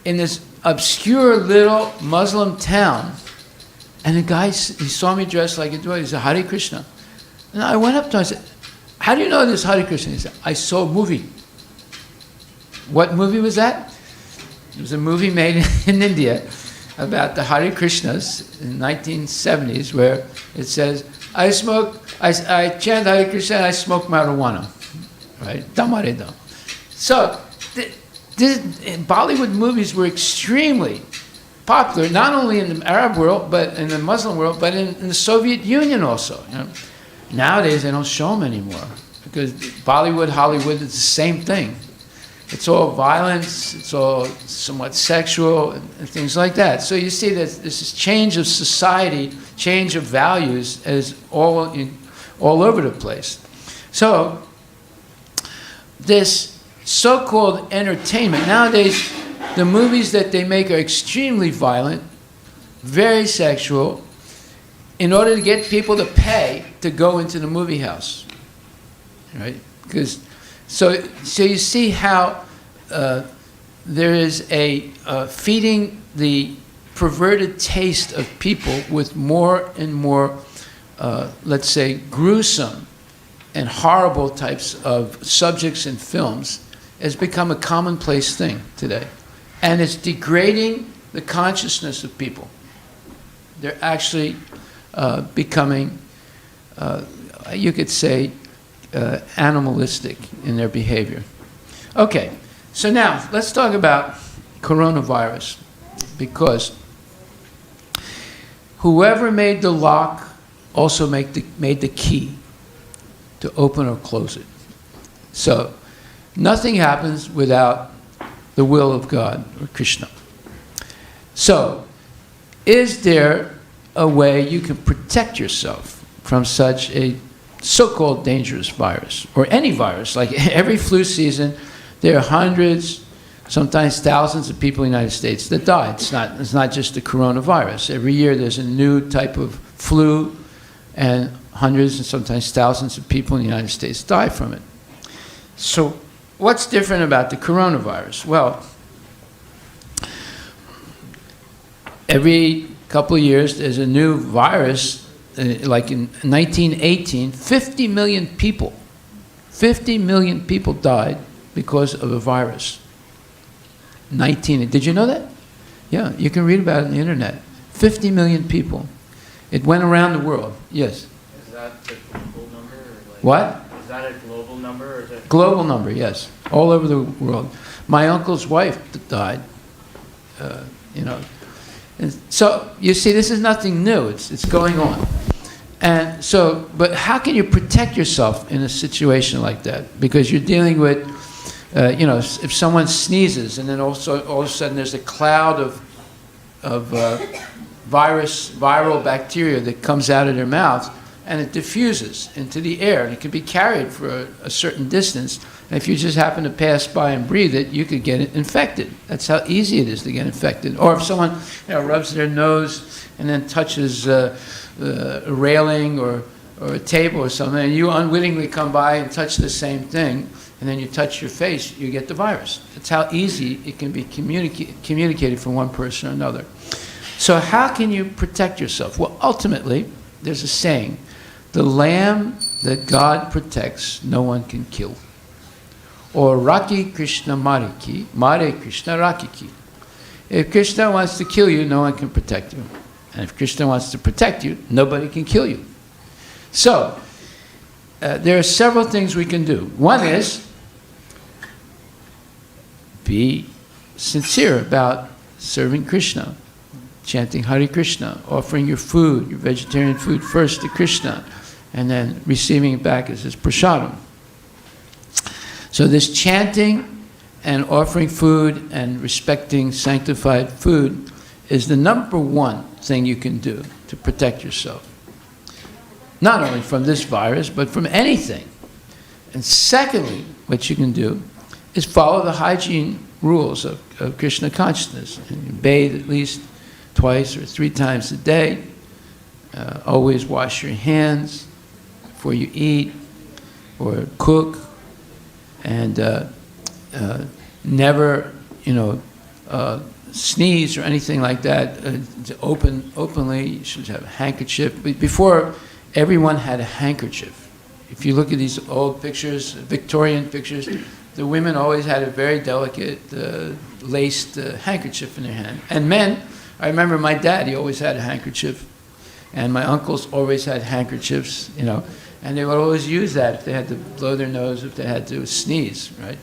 in this obscure little Muslim town, and the guy, he saw me dressed like a devotee. He said, Hare Krishna. And I went up to him and said, how do you know this Hare Krishna? He said, I saw a movie. What movie was that? It was a movie made in India about the Hare Krishnas in the 1970s, where it says, I chant Hare Krishna and I smoke marijuana. Right? Damare dam. So, Bollywood movies were extremely popular, not only in the Arab world, but in the Muslim world, but in the Soviet Union also. Nowadays, they don't show them anymore, because Bollywood, Hollywood, it's the same thing. It's all violence, it's all somewhat sexual, and things like that. So you see that this change of society, change of values, is all over the place. So this so-called entertainment, nowadays the movies that they make are extremely violent, very sexual, in order to get people to pay to go into the movie house, right? Because so you see how there is a feeding the perverted taste of people with more and more, let's say, gruesome and horrible types of subjects in films has become a commonplace thing today. And it's degrading the consciousness of people. They're actually becoming, you could say, animalistic in their behavior. Okay, so now let's talk about coronavirus, because whoever made the lock also made the key to open or close it. So nothing happens without the will of God or Krishna. So, is there a way you can protect yourself from such a so-called dangerous virus, or any virus? Like every flu season, there are hundreds, sometimes thousands of people in the United States that die. It's not just the coronavirus. Every year there's a new type of flu, and hundreds and sometimes thousands of people in the United States die from it. So what's different about the coronavirus? Well, every couple of years there's a new virus. Like in 1918, 50 million people died because of a virus. Did you know that? Yeah, you can read about it on the internet. 50 million people. It went around the world. Yes.
Is that the global number? Or like,
what?
Is that a global number? Or is it
global number, yes. All over the world. My uncle's wife died, And so, you see, this is nothing new. It's going on. And so, but how can you protect yourself in a situation like that? Because you're dealing with, if someone sneezes and then also all of a sudden there's a cloud of viral bacteria that comes out of their mouth, and it diffuses into the air, and it can be carried for a certain distance. And if you just happen to pass by and breathe it, you could get it infected. That's how easy it is to get infected. Or if someone rubs their nose and then touches a railing or a table or something, and you unwittingly come by and touch the same thing, and then you touch your face, you get the virus. That's how easy it can be communicated from one person to another. So how can you protect yourself? Well, ultimately, there's a saying, the lamb that God protects, no one can kill. Or Raki Krishna Mariki, Mare Krishna Rakiki. If Krishna wants to kill you, no one can protect you. And if Krishna wants to protect you, nobody can kill you. So, there are several things we can do. One is, be sincere about serving Krishna, chanting Hare Krishna, offering your food, your vegetarian food first to Krishna, and then receiving it back as his prasadam. So this chanting and offering food and respecting sanctified food is the number one thing you can do to protect yourself. Not only from this virus, but from anything. And secondly, what you can do is follow the hygiene rules of Krishna consciousness. And you bathe at least twice or 3 times a day. Always wash your hands before you eat or cook, and never, sneeze or anything like that. Openly, you should have a handkerchief. Before, everyone had a handkerchief. If you look at these old pictures, Victorian pictures, the women always had a very delicate laced handkerchief in their hand. And men, I remember my dad, he always had a handkerchief. And my uncles always had handkerchiefs, and they would always use that if they had to blow their nose, if they had to sneeze, right?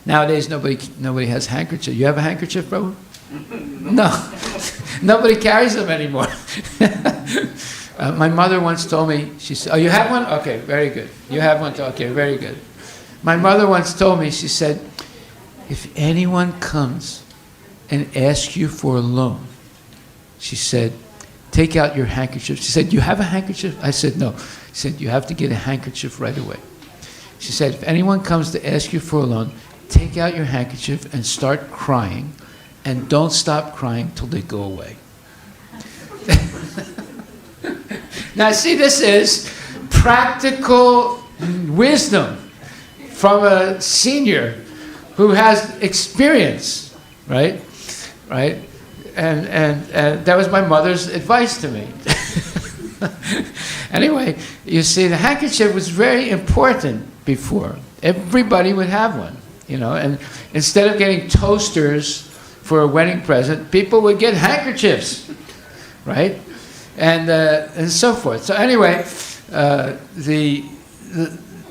Nowadays, nobody has handkerchief. You have a handkerchief, bro? No. Nobody carries them anymore. My mother once told me, she said, oh, you have one? Okay, very good. You have one? Okay, very good. My mother once told me, she said, if anyone comes and asks you for a loan, she said, take out your handkerchief. She said, you have a handkerchief? I said, no. She said, you have to get a handkerchief right away. She said, if anyone comes to ask you for a loan, take out your handkerchief and start crying, and don't stop crying till they go away. Now, see, this is practical wisdom from a senior who has experience, right? Right? And that was my mother's advice to me. Anyway, you see, the handkerchief was very important before. Everybody would have one, and instead of getting toasters for a wedding present, people would get handkerchiefs, right? And so forth. So anyway,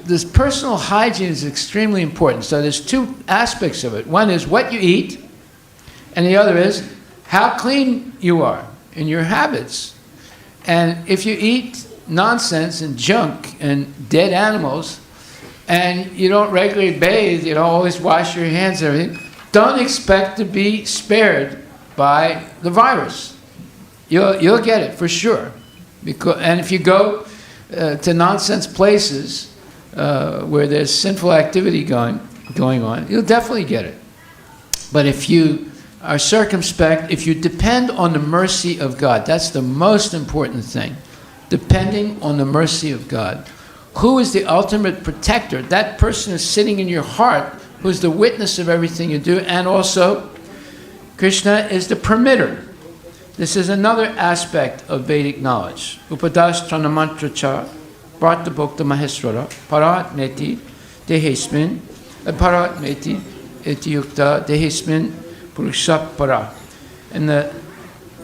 this personal hygiene is extremely important. So there's two aspects of it. One is what you eat, and the other is how clean you are in your habits. And if you eat nonsense and junk and dead animals, and you don't regularly bathe, you don't always wash your hands and everything, don't expect to be spared by the virus. You'll get it for sure. And if you go to nonsense places where there's sinful activity going on, you'll definitely get it. But if you are circumspect, if you depend on the mercy of God, that's the most important thing. Depending on the mercy of God. Who is the ultimate protector? That person is sitting in your heart, who's the witness of everything you do, and also Krishna is the permitter. This is another aspect of Vedic knowledge. Upadashtrana mantra cha Bharta Bhokta Maheswara Parat Meti Dehesmin Parat Meti Etiyukta Dehesmin Purusha Para. In the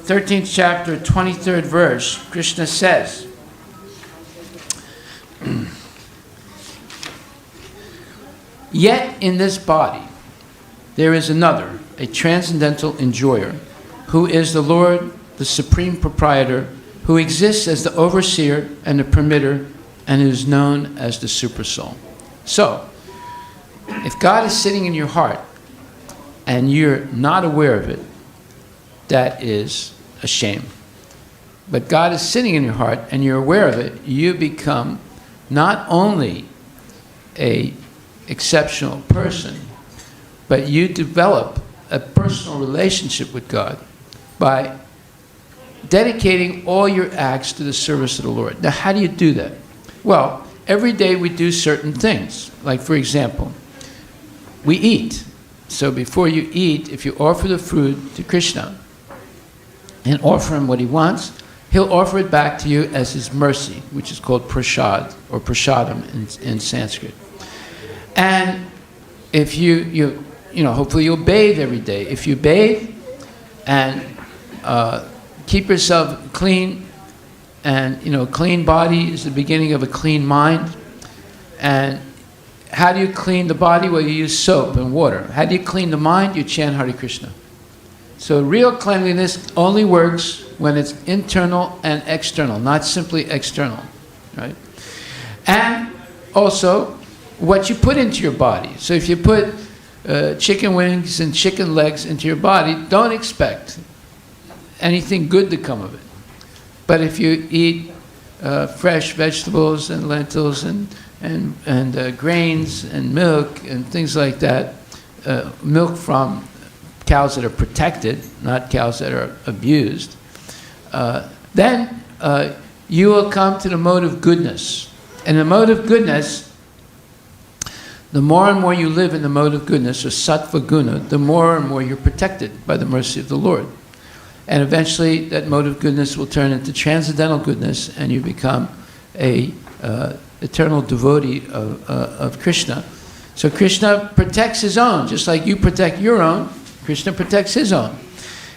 13th chapter, 23rd verse, Krishna says, yet in this body there is another, a transcendental enjoyer, who is the Lord, the supreme proprietor, who exists as the overseer and the permitter, and is known as the supersoul. So, if God is sitting in your heart and you're not aware of it, that is a shame. But God is sitting in your heart and you're aware of it, you become not only an exceptional person, but you develop a personal relationship with God by dedicating all your acts to the service of the Lord. Now, how do you do that? Well, every day we do certain things. Like, for example, we eat. So before you eat, if you offer the food to Krishna and offer him what he wants, he'll offer it back to you as his mercy, which is called prasad or prasadam in Sanskrit. And if you hopefully you'll bathe every day. If you bathe and keep yourself clean, and clean body is the beginning of a clean mind. And how do you clean the body? Well, you use soap and water. How do you clean the mind? You chant Hare Krishna. So real cleanliness only works when it's internal and external, not simply external, right? And also what you put into your body. So if you put chicken wings and chicken legs into your body, don't expect anything good to come of it. But if you eat fresh vegetables and lentils and grains and milk and things like that, milk from cows that are protected, not cows that are abused, then you will come to the mode of goodness. And the mode of goodness, the more and more you live in the mode of goodness, or sattva guna, the more and more you're protected by the mercy of the Lord. And eventually that mode of goodness will turn into transcendental goodness, and you become a eternal devotee of Krishna. So Krishna protects his own, just like you protect your own. Krishna protects his own.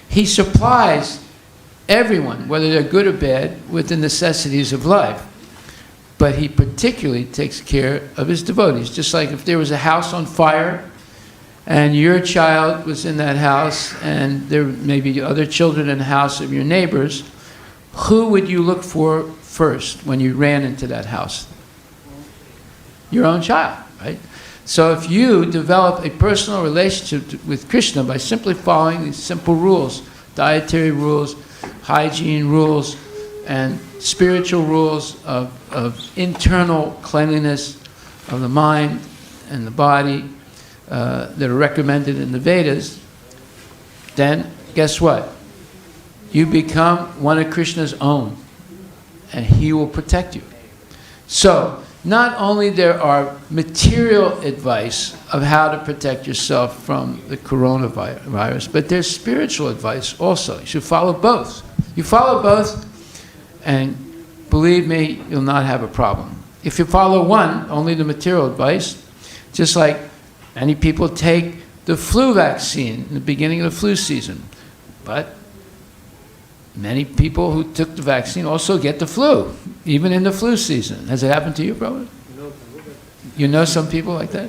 He supplies everyone, whether they're good or bad, with the necessities of life. But he particularly takes care of his devotees. Just like if there was a house on fire, and your child was in that house, and there may be other children in the house of your neighbors, who would you look for first when you ran into that house? Your own child, right? So if you develop a personal relationship with Krishna by simply following these simple rules, dietary rules, hygiene rules, and spiritual rules of internal cleanliness of the mind and the body, that are recommended in the Vedas, then guess what? You become one of Krishna's own, and he will protect you. So, not only there are material advice of how to protect yourself from the coronavirus, but there's spiritual advice also. You should follow both. You follow both, and believe me, you'll not have a problem. If you follow one, only the material advice, just like many people take the flu vaccine in the beginning of the flu season, but many people who took the vaccine also get the flu, even in the flu season. Has it happened to you, Prabhupada?
No.
You know some people like that?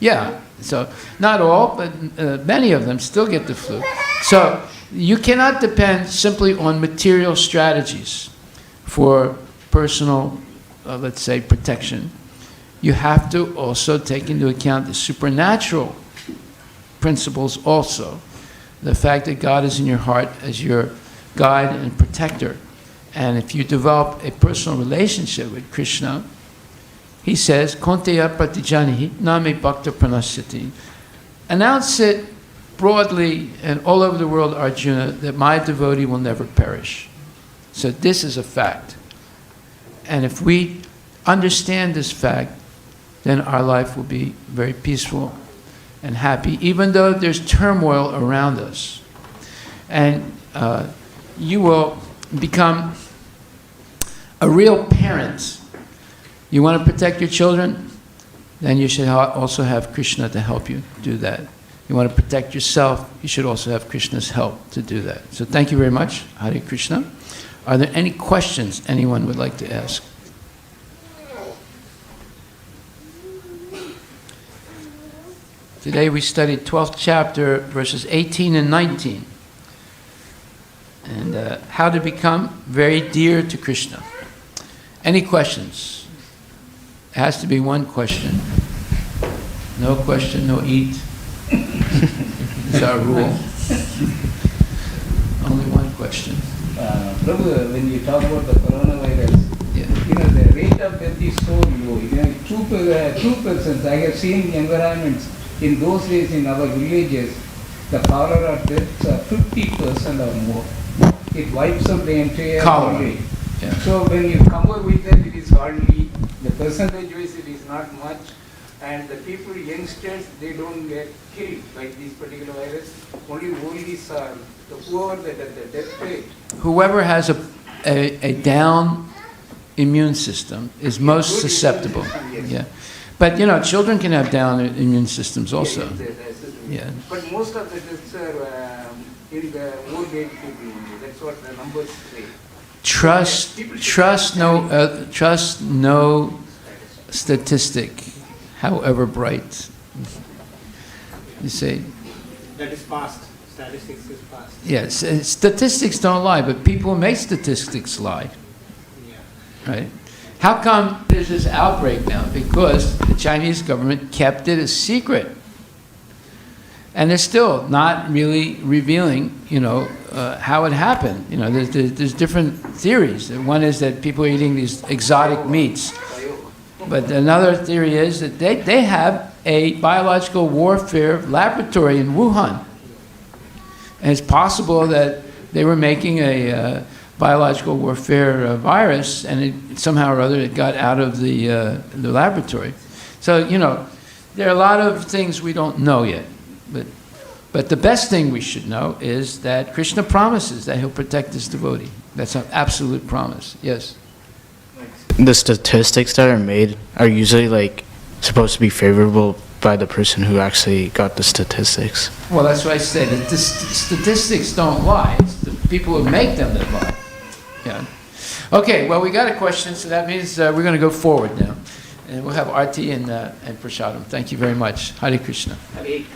Yeah, so not all, but many of them still get the flu. So you cannot depend simply on material strategies for personal, let's say, protection. You have to also take into account the supernatural principles also. The fact that God is in your heart as your guide and protector. And if you develop a personal relationship with Krishna, he says, Konteya pratijanihi name bhakta pranasyati. Announce it broadly and all over the world, Arjuna, that my devotee will never perish. So this is a fact. And if we understand this fact, then our life will be very peaceful and happy, even though there's turmoil around us. And you will become a real parent. You want to protect your children? Then you should also have Krishna to help you do that. You want to protect yourself? You should also have Krishna's help to do that. So thank you very much. Hare Krishna. Are there any questions anyone would like to ask? Today we studied 12th chapter, verses 18 and 19. And how to become very dear to Krishna. Any questions? It has to be one question. No question, no eat. It's our rule. Only one question.
Prabhu, when you talk about the coronavirus,
Yeah.
the rate of death is so low. Two persons, I have seen environments in those days in our villages, the cholera deaths are 50% or more. It wipes out the entire
Cholera.
family.
Yeah.
So when you compare with that, it is hardly, the percentage-wise it is not much, and the people, youngsters, they don't get killed by this particular virus. Only oldies are, the poor, the death rate.
Whoever has a down immune system is most
Good
susceptible.
immune system, yes.
Yeah. But children can have down immune systems also. Yeah.
But most of the deaths are in the old age people only. That's what the numbers say.
Trust no statistic, however bright. You say,
That is past. Statistics is past.
yes, statistics don't lie, but people who make statistics lie,
Yeah.
right? How come there's this outbreak now? Because the Chinese government kept it a secret. And they're still not really revealing, how it happened. There's different theories. One is that people are eating these exotic meats. But another theory is that they have a biological warfare laboratory in Wuhan. And it's possible that they were making a biological warfare virus, and it, somehow or other it got out of the laboratory. So, you know, there are a lot of things we don't know yet. But the best thing we should know is that Krishna promises that he'll protect his devotee. That's an absolute promise. Yes?
The statistics that are made are usually like supposed to be favorable by the person who actually got the statistics.
Well, that's what I said. The statistics don't lie. It's the people who make them that lie. Yeah. Okay, well, we got a question, so that means we're going to go forward now. And we'll have Arti and Prashadam. Thank you very much. Hare Krishna.
Hare Krishna.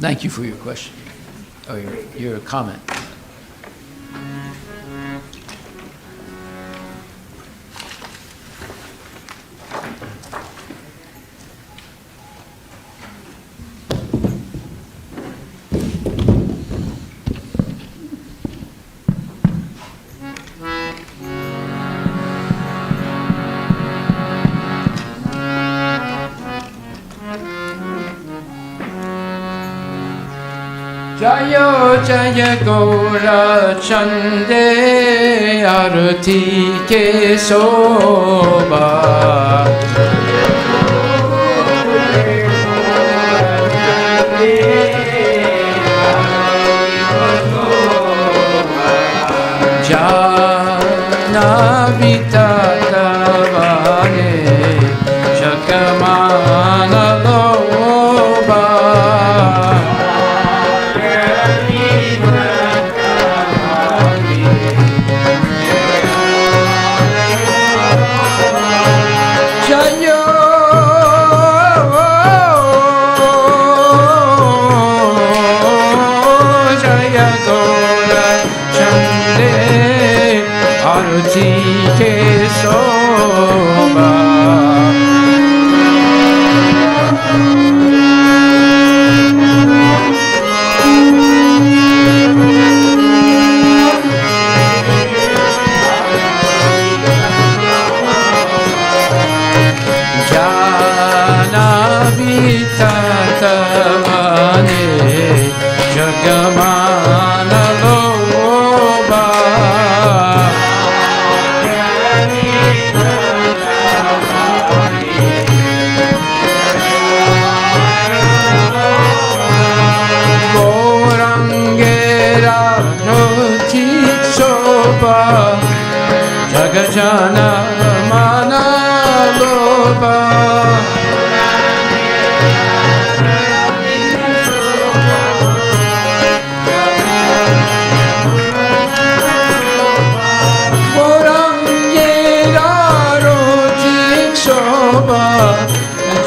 Thank you for your question, or your comment. Jayo Jaya Gora Chande Arati Ke Soba Jana Vitadavane Jagamana Loba Jana Mana Loba Gorangera Rotik Soba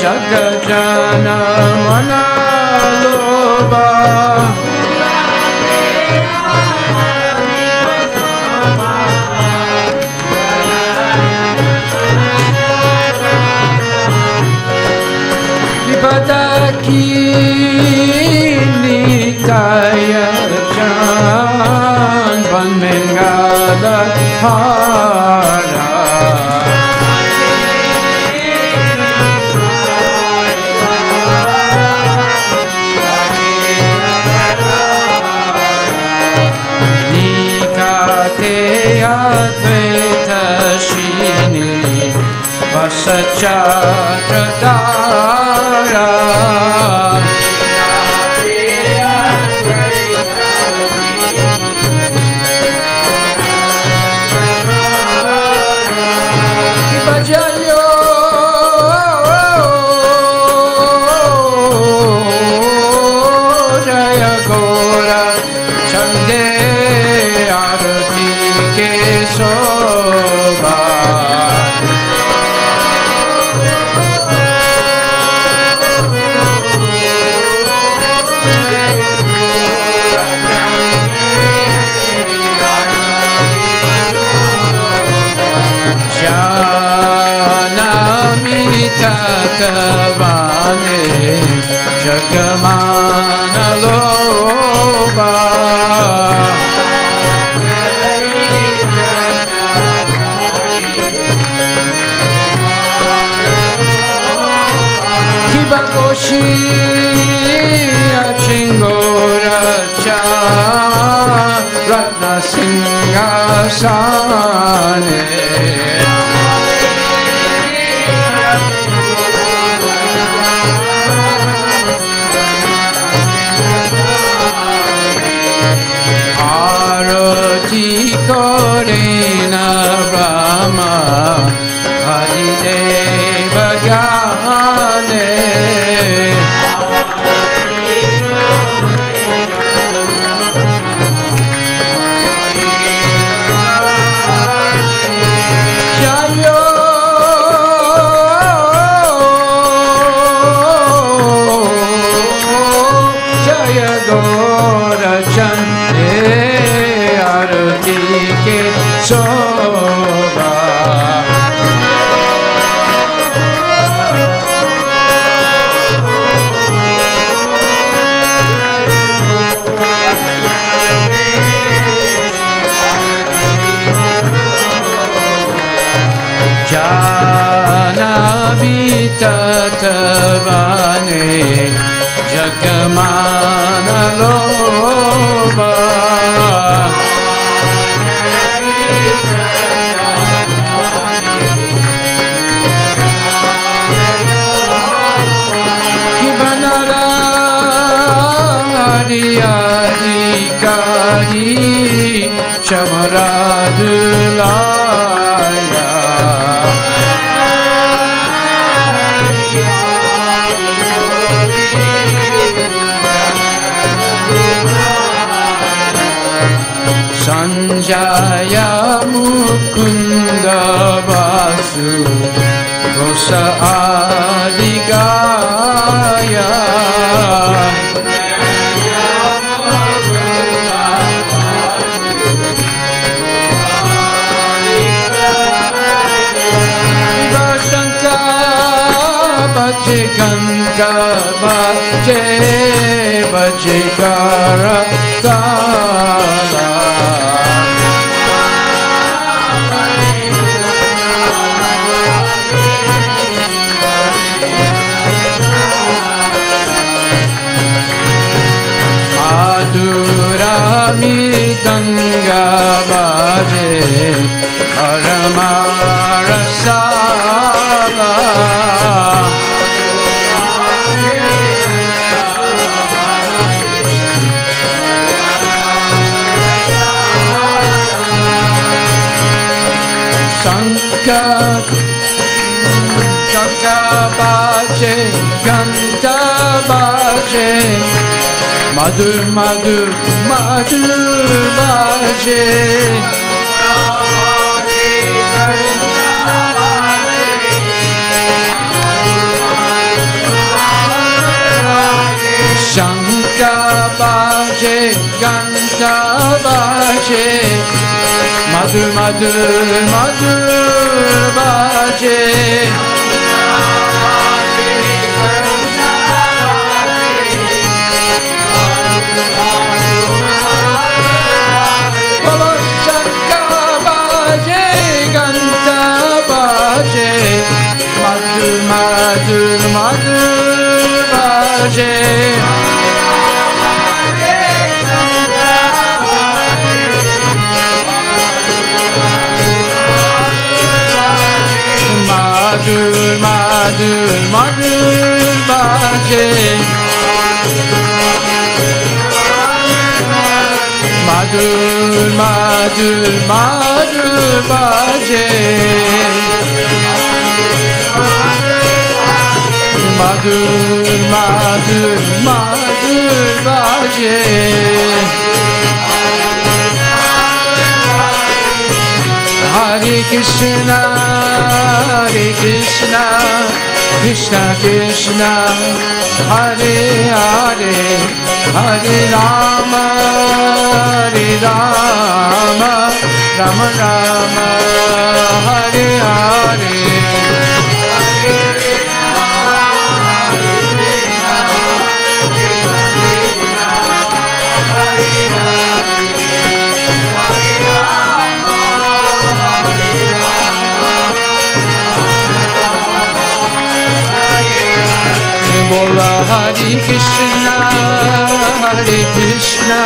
Jagajana Mana Loba Kini kaya chan pan mengada hara Nikate advaita shini vasachakradara Kavane Jagamana Loba Chingoracha Ratna Singha Arati Korena Brahma Adideva Gane Jayo Jaya Gora Chande Arati Ke Soba Janavi Tatavane Jagamana Loba Kibanara Adi Adi Kari Shamaradulaya Sanjaya Mukunda Vasu Rosa Adigaya Vashanka Bache Ganga Bache Bache Kara Kala Madhurami Ganga Baje Paramarasala Sanka Sanka Baje Ganta Baje Madhur Madhur Madhur Baje Shanka Baje Ganta Baje Madhur Madhur Madhur Baje Madhur Madhur Madhur Baje Madhur Madhur Madhur Baje Madhur Madhur Madhur Baje Madhur Madhur Madhur Baje Hare Krishna Hare Krishna Krishna Krishna Hare Hare Hare Rama Hare Rama Rama Rama Hare Hare Bola Krishna, Hare Krishna,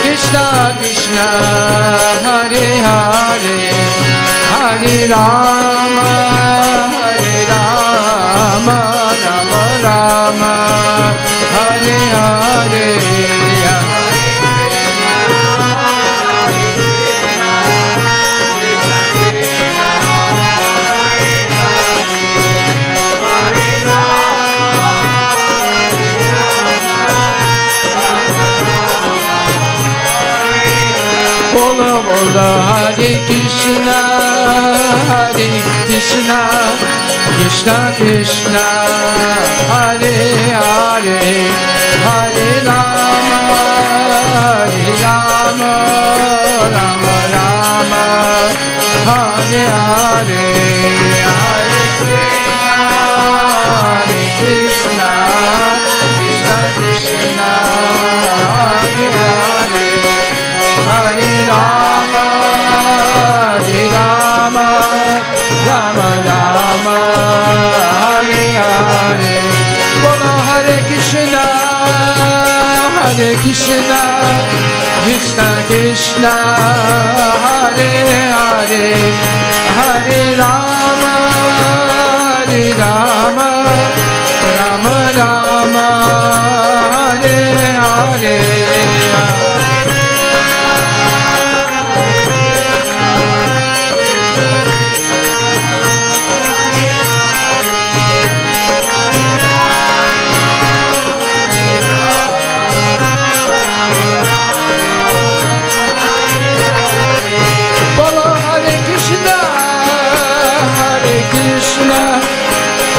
Krishna Krishna, Hare Hare, Hare Rama, Hare Rama, Rama Rama, Hare Hare. Bola bola Hare Krishna, Hare Krishna, Krishna Krishna, Hare Hare, Hare Rama, Hare Rama, Rama Rama, Hare Hare, Hare Krishna, Krishna Krishna, Hare Hare. Hare Rama, Hare Rama, Rama Rama, Hare Hare. Bolo Hare Krishna, Hare Krishna, Krishna Krishna, Hare Hare, Hare Rama, Hare Rama, Rama Rama, Hare Hare.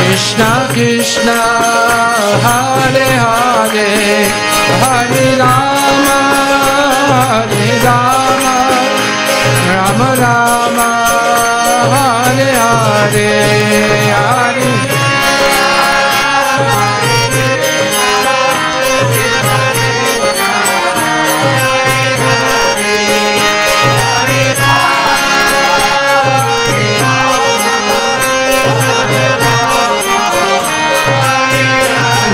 Krishna Krishna, Hare Hare, Hare Rama, Hare Rama, Rama Rama, Hare Hare, Hare.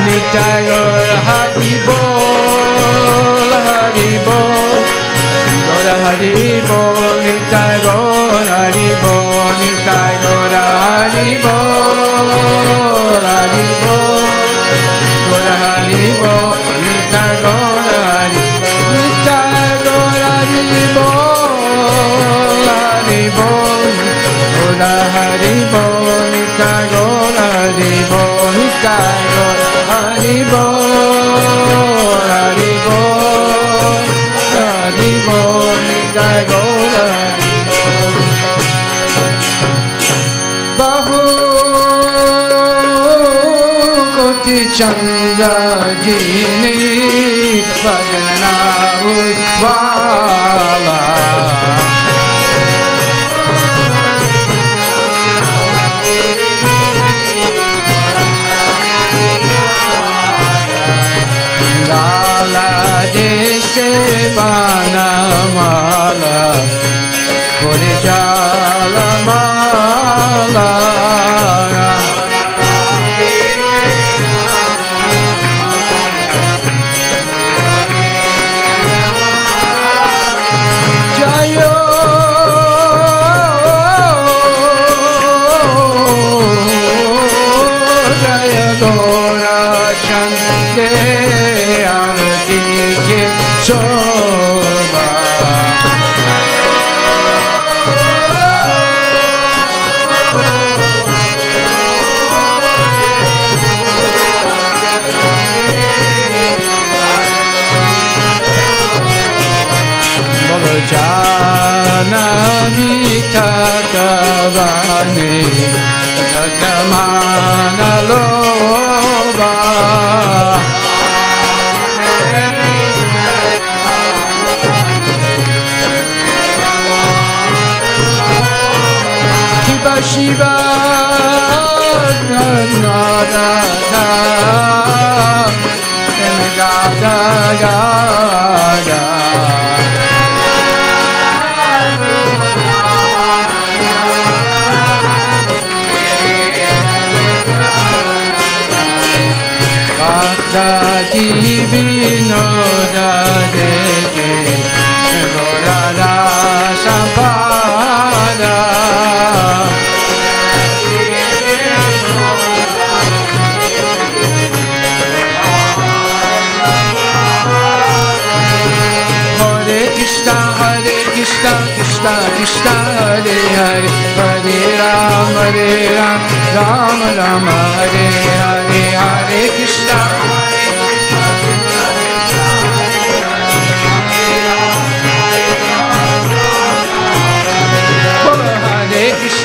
Nitai Gaur Hari Bol, Hari Bol, Gaur Hari Bol, Nitai Gaur Hari Bol, Nitai Gaur Hari Bol, Hari Bol, Gaur Hari Bol, Nitai Gaur Hari, Nitai Gaur Hari Bol, Hari Bol, Gaur Hari Bol, Nitai Gaur Hari Bol, Nitai Gaur Hari Bol, Hari Bol, Hari Bol, Nitai Gaur Hari Bol. Bahu Koti Chanda Jini Bhajana Udvala. Lala jese bana mala, kore jala mala. Jayo Jaya Gora Chande Arati Ke Soba. Bolo Jana Vita Kavani Jagamana Loba. Shiva Shiva Nada Gada Gada. Rati Vinoda Deke Gorara Sampada Hare Krishna, Krishna Krishna Hare Hare, Hare Ram, Ram Ram, Hare Hare, Hare Krishna.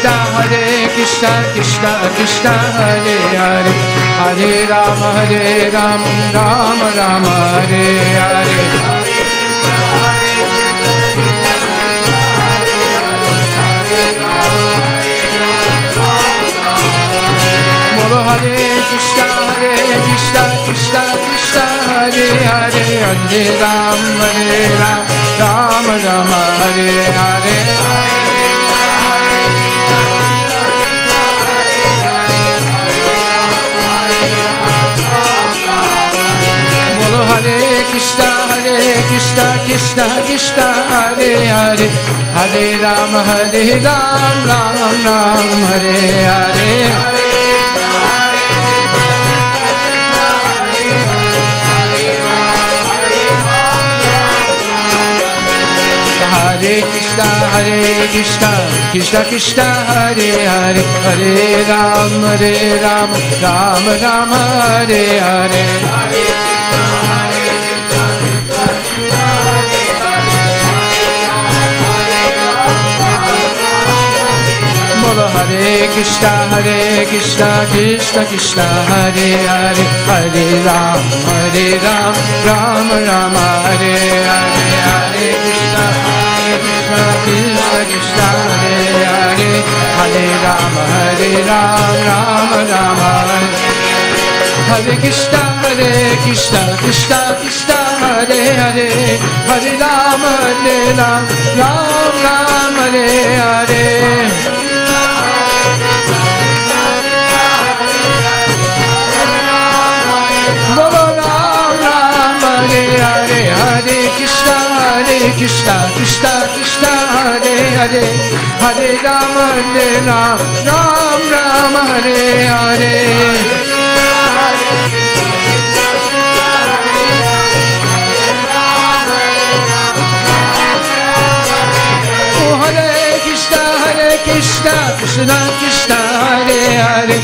Hare Krishna, Krishna Krishna Hare Hare, Hare Ram, Ram Ram, Hare Hare. Hare Krishna, Krishna Krishna Hare Hare, Hare Ram, Ram Ram, Hare Hare. Hare Krishna, Krishna Krishna Hare Hare, Hare Ram, Ram Hare Hare. Hare Krishna, Krishna Krishna Hare Hare, Hare Ram, Ram Ram, Hare Hare. Hare Krishna, Krishna Krishna Hare Hare, Hare Ram, Ram Ram, Hare Hare. Hare Krishna, Krishna Krishna Hare Hare, Hare Ram, Ram Ram, Hare. Hare Krishna, Krishna Krishna Hare Hare, Hare Ram, Ram Ram, Hare Hare. Bolo Ram Ram, Hare Hare, Hare Krishna, Krishna Hare Hare, Hare Ram, Ram Ram, Hare Hare. Hare Krishna, Krishna Hare Hare,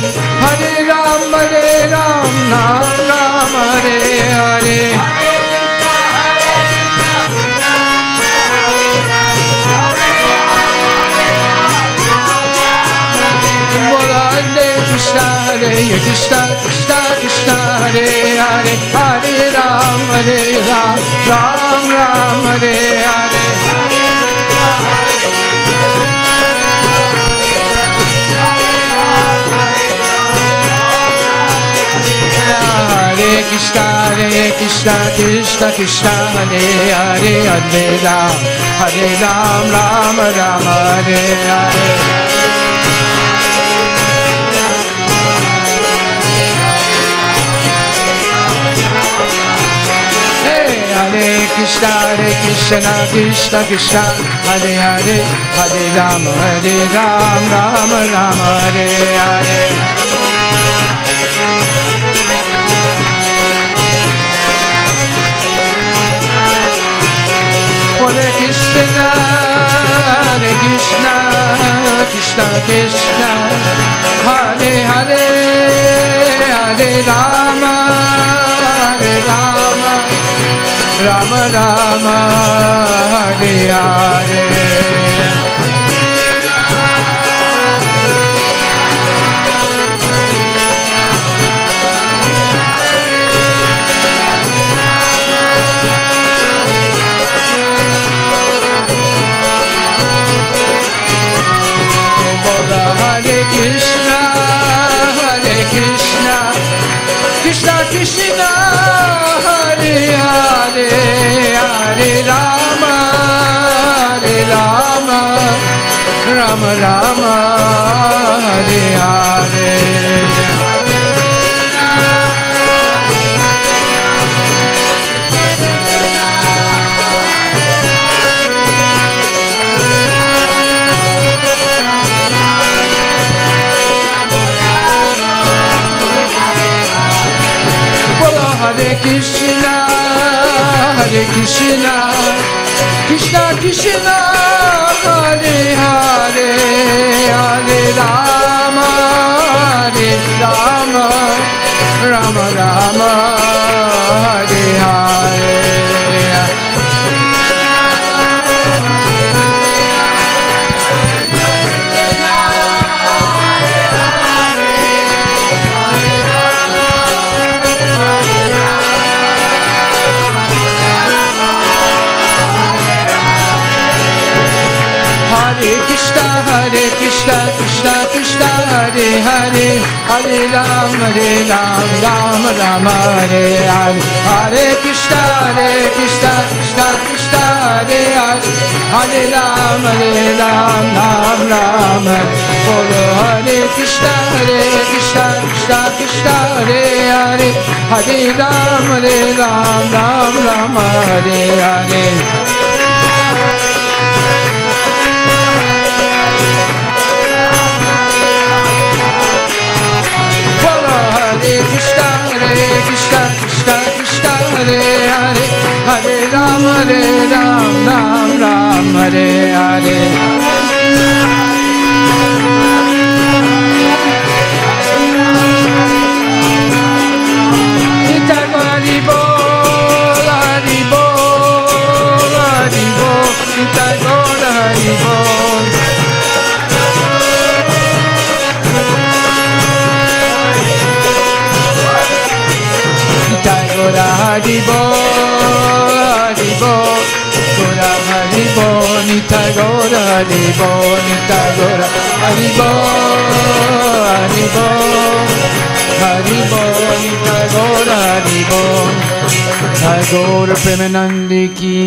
Hare Ram, Ram Ram, Hare Hare. Hare Krishna, Krishna Hare Hare, Hare Ram, Ram Ram, Hare Hare. Hare Krishna, Krishna Hare Hare, Hare Ram, Ram Ram, Hare Hare. Hare Krishna, Krishna Hare Hare, Hare Ram, Ram Ram, Hare Hare. Hare Krishna, Krishna Hare Hare, Hare Rama, Rama Rama, Hare Hare. Hare Krishna, Krishna Krishna, Hare Hare, Hare Rama, Rama Rama, Hare Hare. Krishna, Krishna Krishna, Hare Hare, Hare Rama, Hare Rama, Rama Rama, Hare Hare. Hare Krishna, Krishna Krishna, Hare Hare, Hare Ram, Ram Rama, Hare Hare. Hare Krishna, Krishna Krishna, Hare Hare, Hare Ram, Ram Rama. Bolo Hare Krishna, Krishna Krishna, Hare Hare, Hare Ram, Ram Rama, Hare Hare. Hare Krishna, Krishna Krishna, Hare Hare, Hare Ram, Ram Rama, Hare Hare. Nitai Hari Bol, Hari Bol, Hari Bol, Nitai Hari Bol. Gora Hari Bol, Hari Bol, Gora Hari Bol, Nitai Gora Hari Bol, Nitai Gora Hari Bol, Hari Bol, Hari Bol, Nitai Gora Hari Bol. Nitai Gora Premanandi ki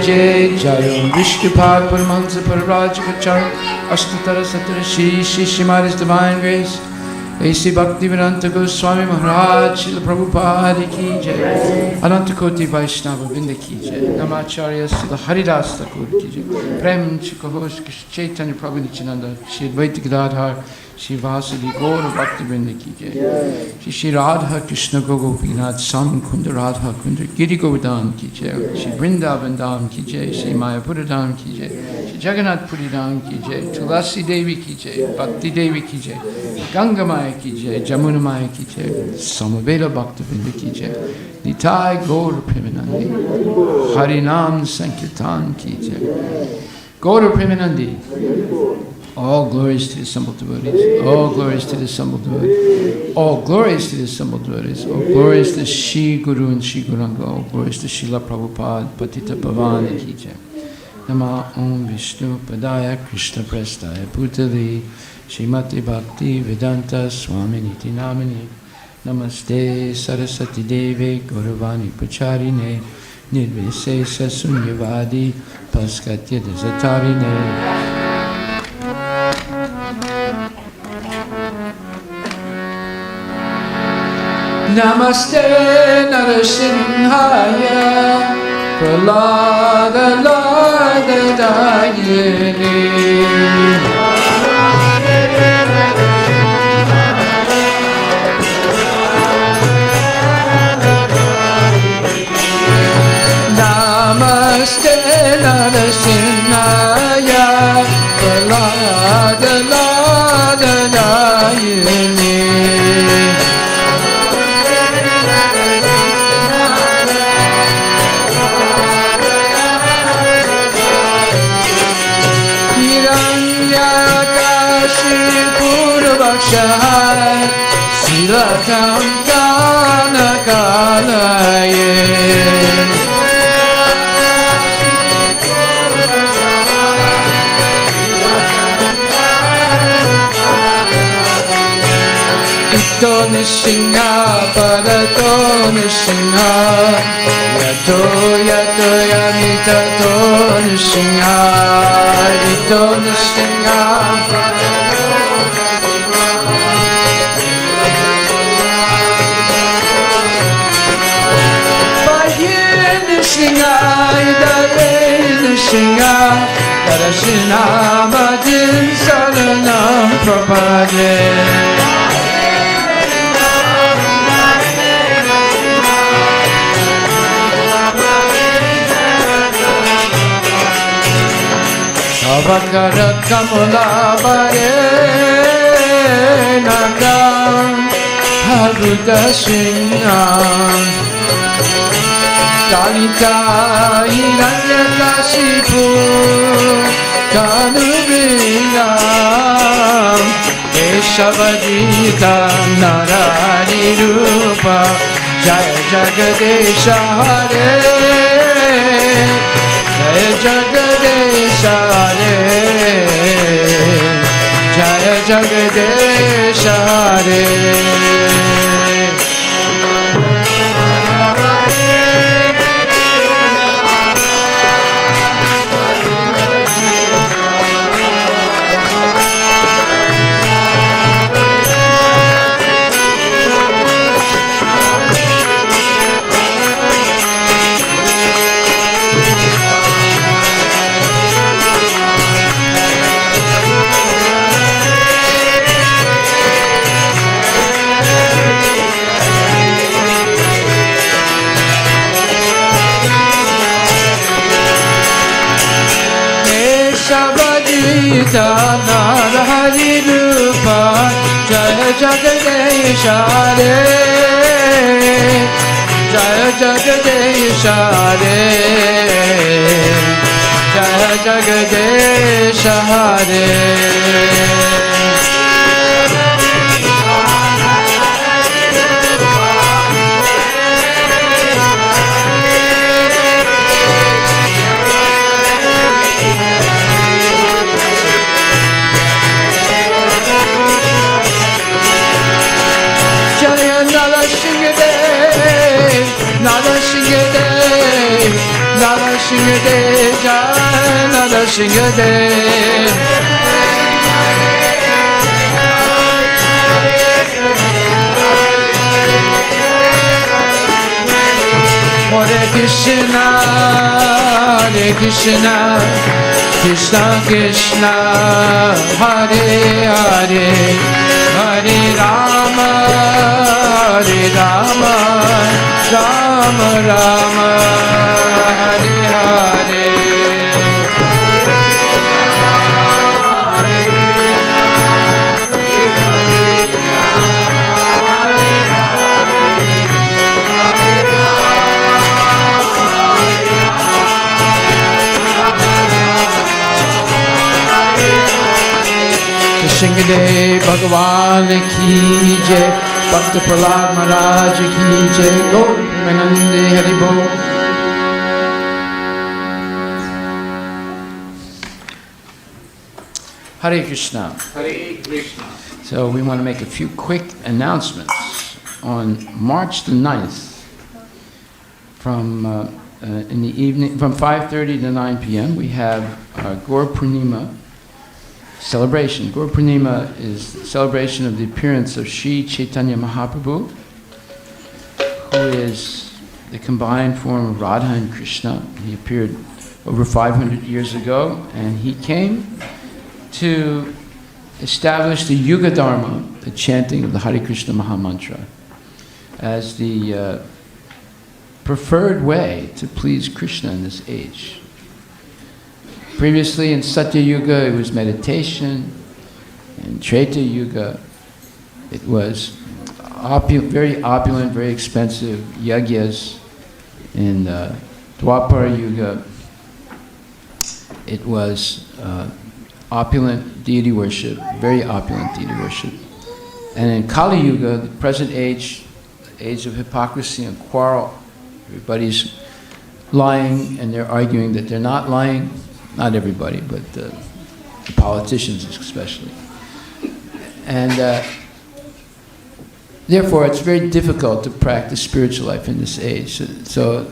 jai, Jayo Vishnupad Paramahansa Parivrajakacharya, Ashtadhara Satarashi, Shishimada's Divine Grace, A.C. Bhaktivedanta Goswami Maharaj, Srila Prabhupada ki jai, Ananta Koti Vaishnava Vrinda ki jai, Namacharya Srila Haridas Thakur ki jai, Prem Chikahosh Chaitanya Prabhu Nityananda, Shri Advaita Gadadhar, Shri Vasadi Gaura Bhakti Vrinda ki jai, Shri Radha Krishna Gopinath Sam Kunda Radha Kunda Giri Govardhan ki jai, Shri Vrindavan Dham ki jai, Shri Mayapura Dham ki jai, Shri Jagannath Puri Dham ki jai, Tulasi Devi ki jai, Bhakti Devi ki jai, Ganga Maya ki jai, Jamuna Maya ki jai, Samaveda Bhaktivinoda ki jai, Nitai Gaura Premanandi, Harinam Sankirtan ki jai, Gaura Premanandi. All glories to the assembled devotees, all glories to the assembled devotees, all glories to the assembled devotees, all glories to Shri Guru and Shri Guranga, all glories to Srila Prabhupada, Patita Pavani ki jai. Nama Om Vishnu Padaya Krishna Prestaya Bhutali Srimati Bhakti Vedanta Swami Niti Namani Namaste Saraswati Devi Gauravani Pacharine Nirvisesa Sunyavadi Paskatya Desatarine. Namaste Narasimhaya Pralada Lada Dayini Namaste Narasimhaya Pralada Lada Dayini Purvakshai Silakam Kana Kalaye Ito Nishinga Parato Nishinga Yato Yato Yamitato Nishinga Ito Nishinga Nishinga Darashinamadim Saranam Prabhade Bhavakara Kamala Bare Nakam Haruda Singham Dalita Hiranyakashipu Kanubrinam Eshavadita Narari Rupa Jaya Jagadesha Hare Jaya Jagadesha Hare Jaya Jagadesha Hare Shabadita Narahari Rupa Jaya Jagadesha Hare Jaya Jagadesha Hare Jaya Jagadesha Hare Narasingade, Jai Narasingade. Hare Krishna, Hare Krishna, Krishna Krishna, Hare Hare, Hare Rama, Hare Rama, Rama Rama, Hare Hare. Singade Bhagavan ki jai, Bhakta Prahlad Maharaj ki jai, Govinda Hari Bol. Hare Krishna.
Hare Krishna.
So we want to make a few quick announcements. On March the 9th, from in the evening, from 5:30 to 9 p.m., we have Gaur Purnima celebration. Gaur Purnima is the celebration of the appearance of Sri Chaitanya Mahaprabhu, who is the combined form of Radha and Krishna. He appeared over 500 years ago, and he came to establish the Yuga Dharma, the chanting of the Hare Krishna Mahamantra, as the preferred way to please Krishna in this age. Previously in Satya Yuga, it was meditation. In Treta Yuga, it was very opulent, very expensive yagyas. In Dwapara Yuga, it was opulent deity worship, very opulent deity worship. And in Kali Yuga, the present age, the age of hypocrisy and quarrel, everybody's lying and they're arguing that they're not lying. Not everybody, but the politicians especially. And therefore, it's very difficult to practice spiritual life in this age. So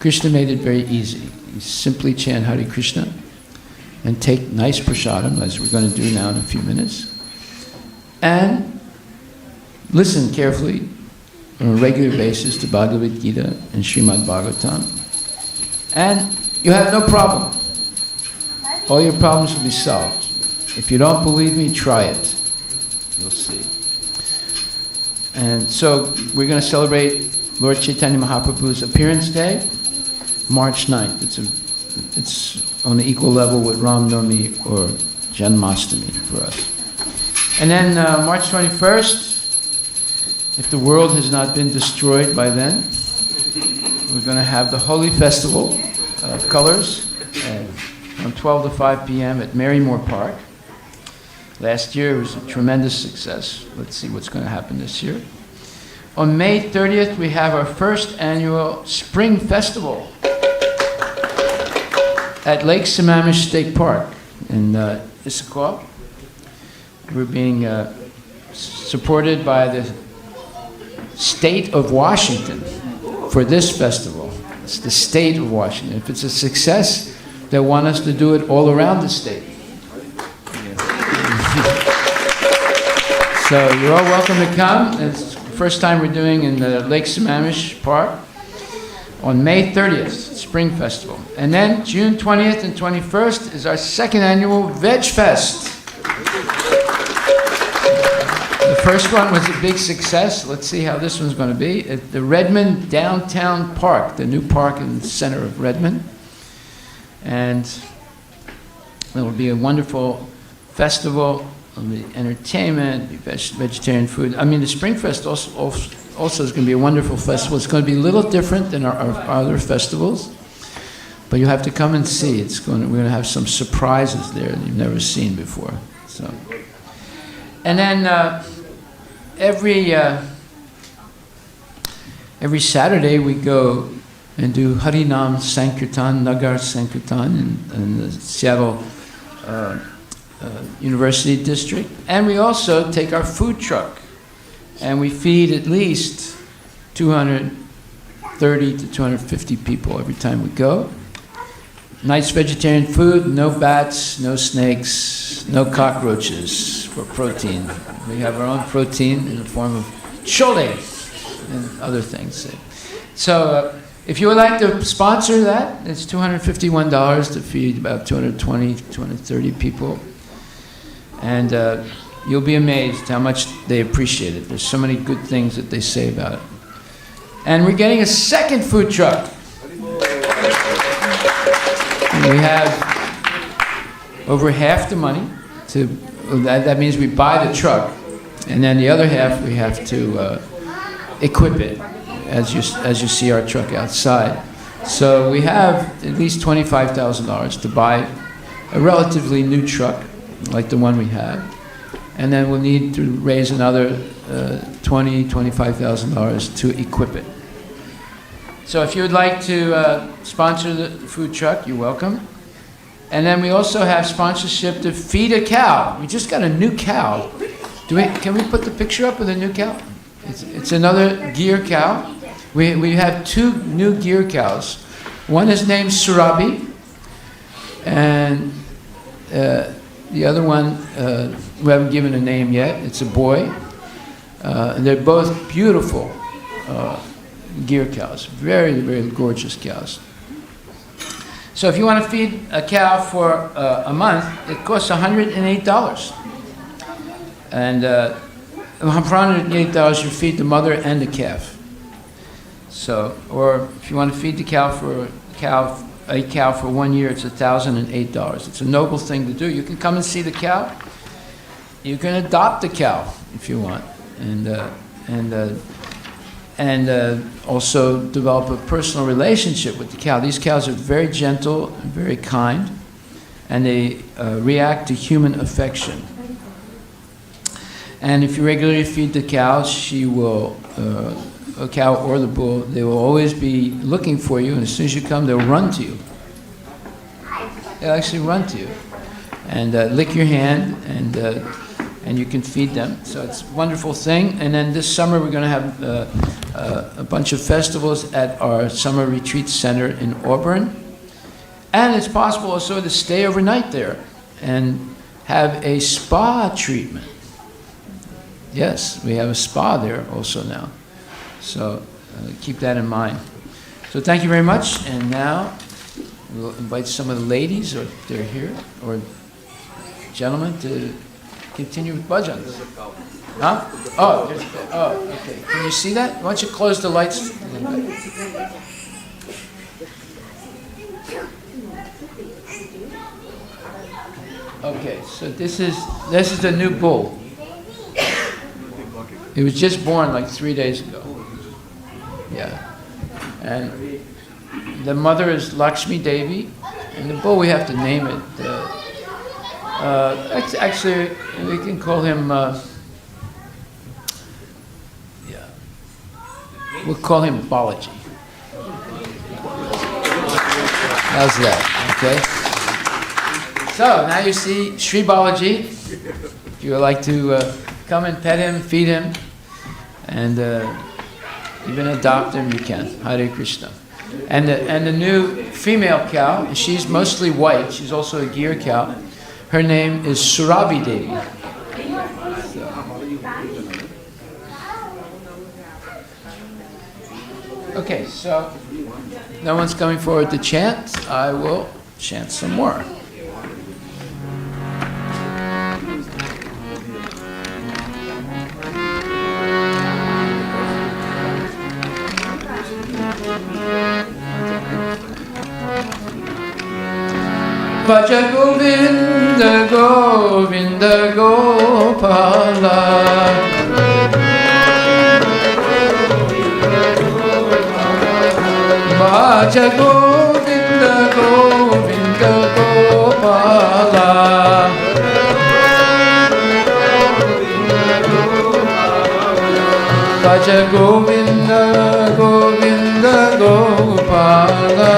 Krishna made it very easy. You simply chant Hare Krishna and take nice prasadam, as we're going to do now in a few minutes, and listen carefully on a regular basis to Bhagavad Gita and Srimad Bhagavatam, and you have no problem. All your problems will be solved. If you don't believe me, try it. You'll see. And so we're going to celebrate Lord Chaitanya Mahaprabhu's appearance day, March 9th. It's on the equal level with Ram Navami or Janmashtami for us. And then March 21st, if the world has not been destroyed by then, we're going to have the Holy Festival of Colors from 12 to 5 p.m. at Marymore Park. Last year it was a tremendous success. Let's see what's going to happen this year. On May 30th, we have our first annual Spring Festival at Lake Sammamish State Park in Issaquah. We're being supported by the state of Washington for this festival. It's the state of Washington. If it's a success, they want us to do it all around the state. So you're all welcome to come. It's the first time we're doing in the Lake Sammamish Park on May 30th, Spring Festival. And then June 20th and 21st is our second annual Veg Fest. The first one was a big success. Let's see how this one's going to be. At the Redmond Downtown Park, the new park in the center of Redmond. And it will be a wonderful festival. There'll be entertainment, be vegetarian food. I mean, the Spring Fest also is going to be a wonderful festival. It's going to be a little different than our other festivals, but you have to come and see. We're going to have some surprises there that you've never seen before. So, and then every Saturday we go and do Harinam Sankirtan, Nagar Sankirtan in the Seattle University District. And we also take our food truck and we feed at least 230 to 250 people every time we go. Nice vegetarian food, no bats, no snakes, no cockroaches for protein. We have our own protein in the form of chole and other things. So if you would like to sponsor that, it's $251 to feed about 220, 230 people. And you'll be amazed how much they appreciate it. There's so many good things that they say about it. And we're getting a second food truck. And we have over half the money to, that means we buy the truck, and then the other half we have to equip it, as you see our truck outside. So we have at least $25,000 to buy a relatively new truck, like the one we have, and then we'll need to raise another $25,000 to equip it. So if you would like to sponsor the food truck, you're welcome. And then we also have sponsorship to feed a cow. We just got a new cow. Can we put the picture up of the new cow? It's another gear cow. We have two new gear cows. One is named Surabi, and the other one, we haven't given a name yet. It's a boy. And they're both beautiful gear cows. Very, very gorgeous cows. So if you want to feed a cow for a month, it costs $108. And for $108, you feed the mother and the calf. So, or if you want to feed the cow for a cow for 1 year, it's $1,008. It's a noble thing to do. You can come and see the cow. You can adopt the cow if you want, and also develop a personal relationship with the cow. These cows are very gentle and very kind, and they react to human affection. And if you regularly feed the cow, she will, a cow or the bull, they will always be looking for you, and as soon as you come, they'll run to you. They'll actually run to you and lick your hand, and you can feed them. So it's a wonderful thing. And then this summer we're going to have a bunch of festivals at our summer retreat center in Auburn. And it's possible also to stay overnight there and have a spa treatment. Yes, we have a spa there also now. So keep that in mind. So thank you very much. And now we'll invite some of the ladies, or if they're here, or gentlemen, to continue with bhajans. Huh? Oh, okay. Can you see that? Why don't you close the lights a little bit? Okay, so this is the new bull. He was just born like 3 days ago. Yeah. And the mother is Lakshmi Devi, and the bull we have to name it. Actually, we can call him. Yeah. We'll call him Balaji. How's that? Okay. So now you see Sri Balaji. If you would like to come and pet him, feed him, and even adopt him, you can. Hare Krishna. And the new female cow, she's mostly white. She's also a gear cow. Her name is Surabhi Devi. Okay, so no one's coming forward to chant. I will chant some more. Bhaja Govinda Govinda Gopala Bhaja Govinda Govinda Gopala Bhaja Govinda Govinda Gopala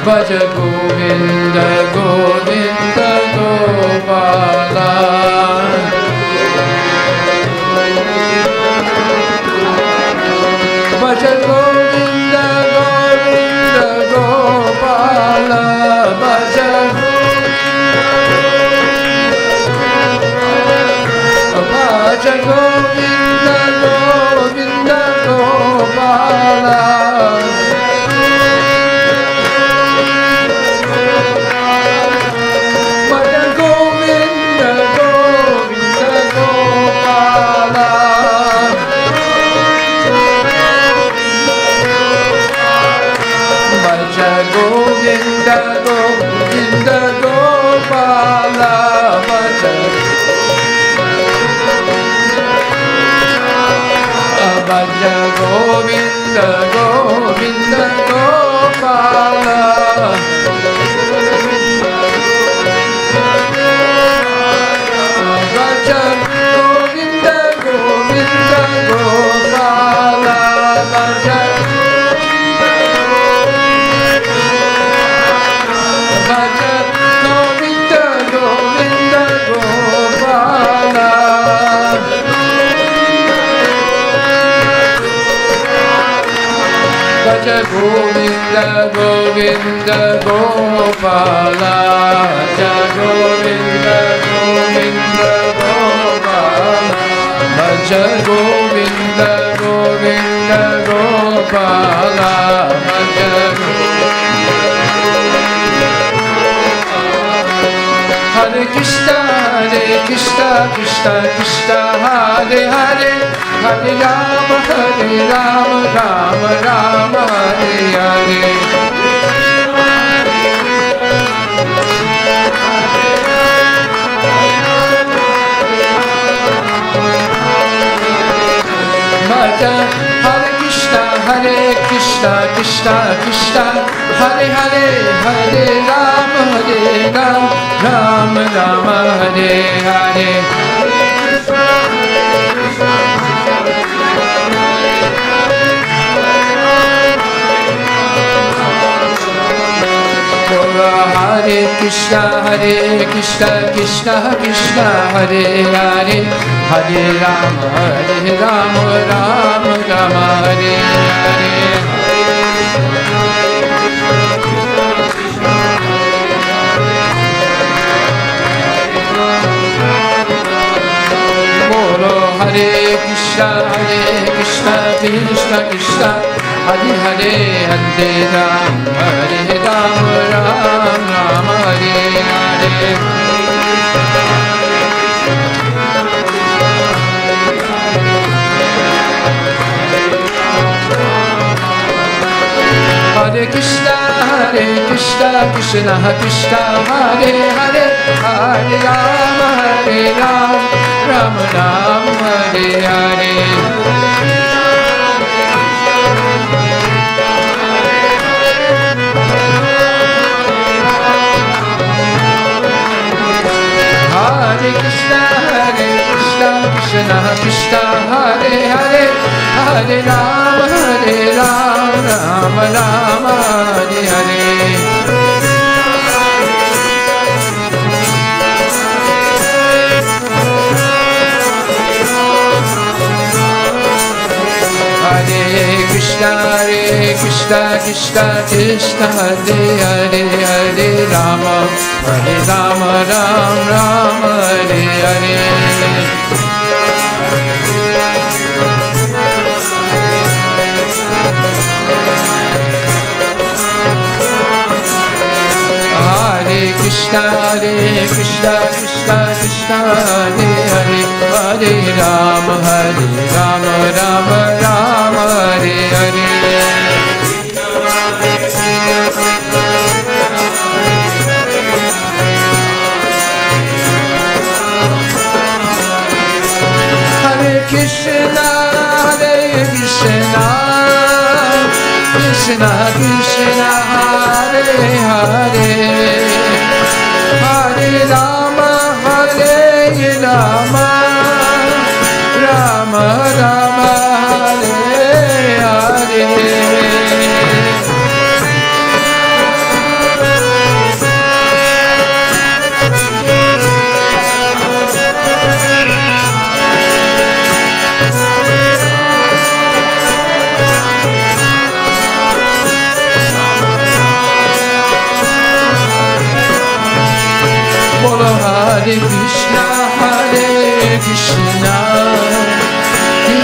Bhaja Govinda Govinda Gopala Bhaja Govinda Govinda Gopala Bhaja Govinda Govinda Gopala Govinda Govinda Gopala Bhaja Bhaja Govinda Govinda Gopala Bhaja Govinda Govinda Gopala Bhaja Bhaja Govinda Govinda Gopala Bhaja Govinda Govinda Gopala Bhaja Govinda Govinda Gopala Bhaja Hare Krishna Krishna Krishna Hare Hare Hare Rama Rama Rama Hare Hare Bhaja Hare Krishna Krishna Krishna Hare Hare Hare Rama Rama Rama Hare Hare Hare Krishna Krishna Krishna Hare Hare Hare Rama Rama Rama Hare Hare Bolo Hare Krishna Krishna Krishna Hare Hare Hare Rama Rama Hare Hare Hare Krishna, Krishna Krishna, Hare Hare, Hare Rama, Rama Rama, Hare Hare. Hare Krishna, Krishna Krishna, Hare Hare, Hare Rama, Rama Rama, Hare Hare. Hare Krishna, Krishna Krishna, Hare Hare, Hare Rama, Rama Rama, Hare Hare. Hare Krishna, Krishna Krishna, Hare Hare, Hare Rama, Rama Rama, Hare Hare. Hare Krishna, Krishna Krishna, Hare Hare, Hare Rama, Rama Rama, Hare Hare. Bolo Hare Krishna,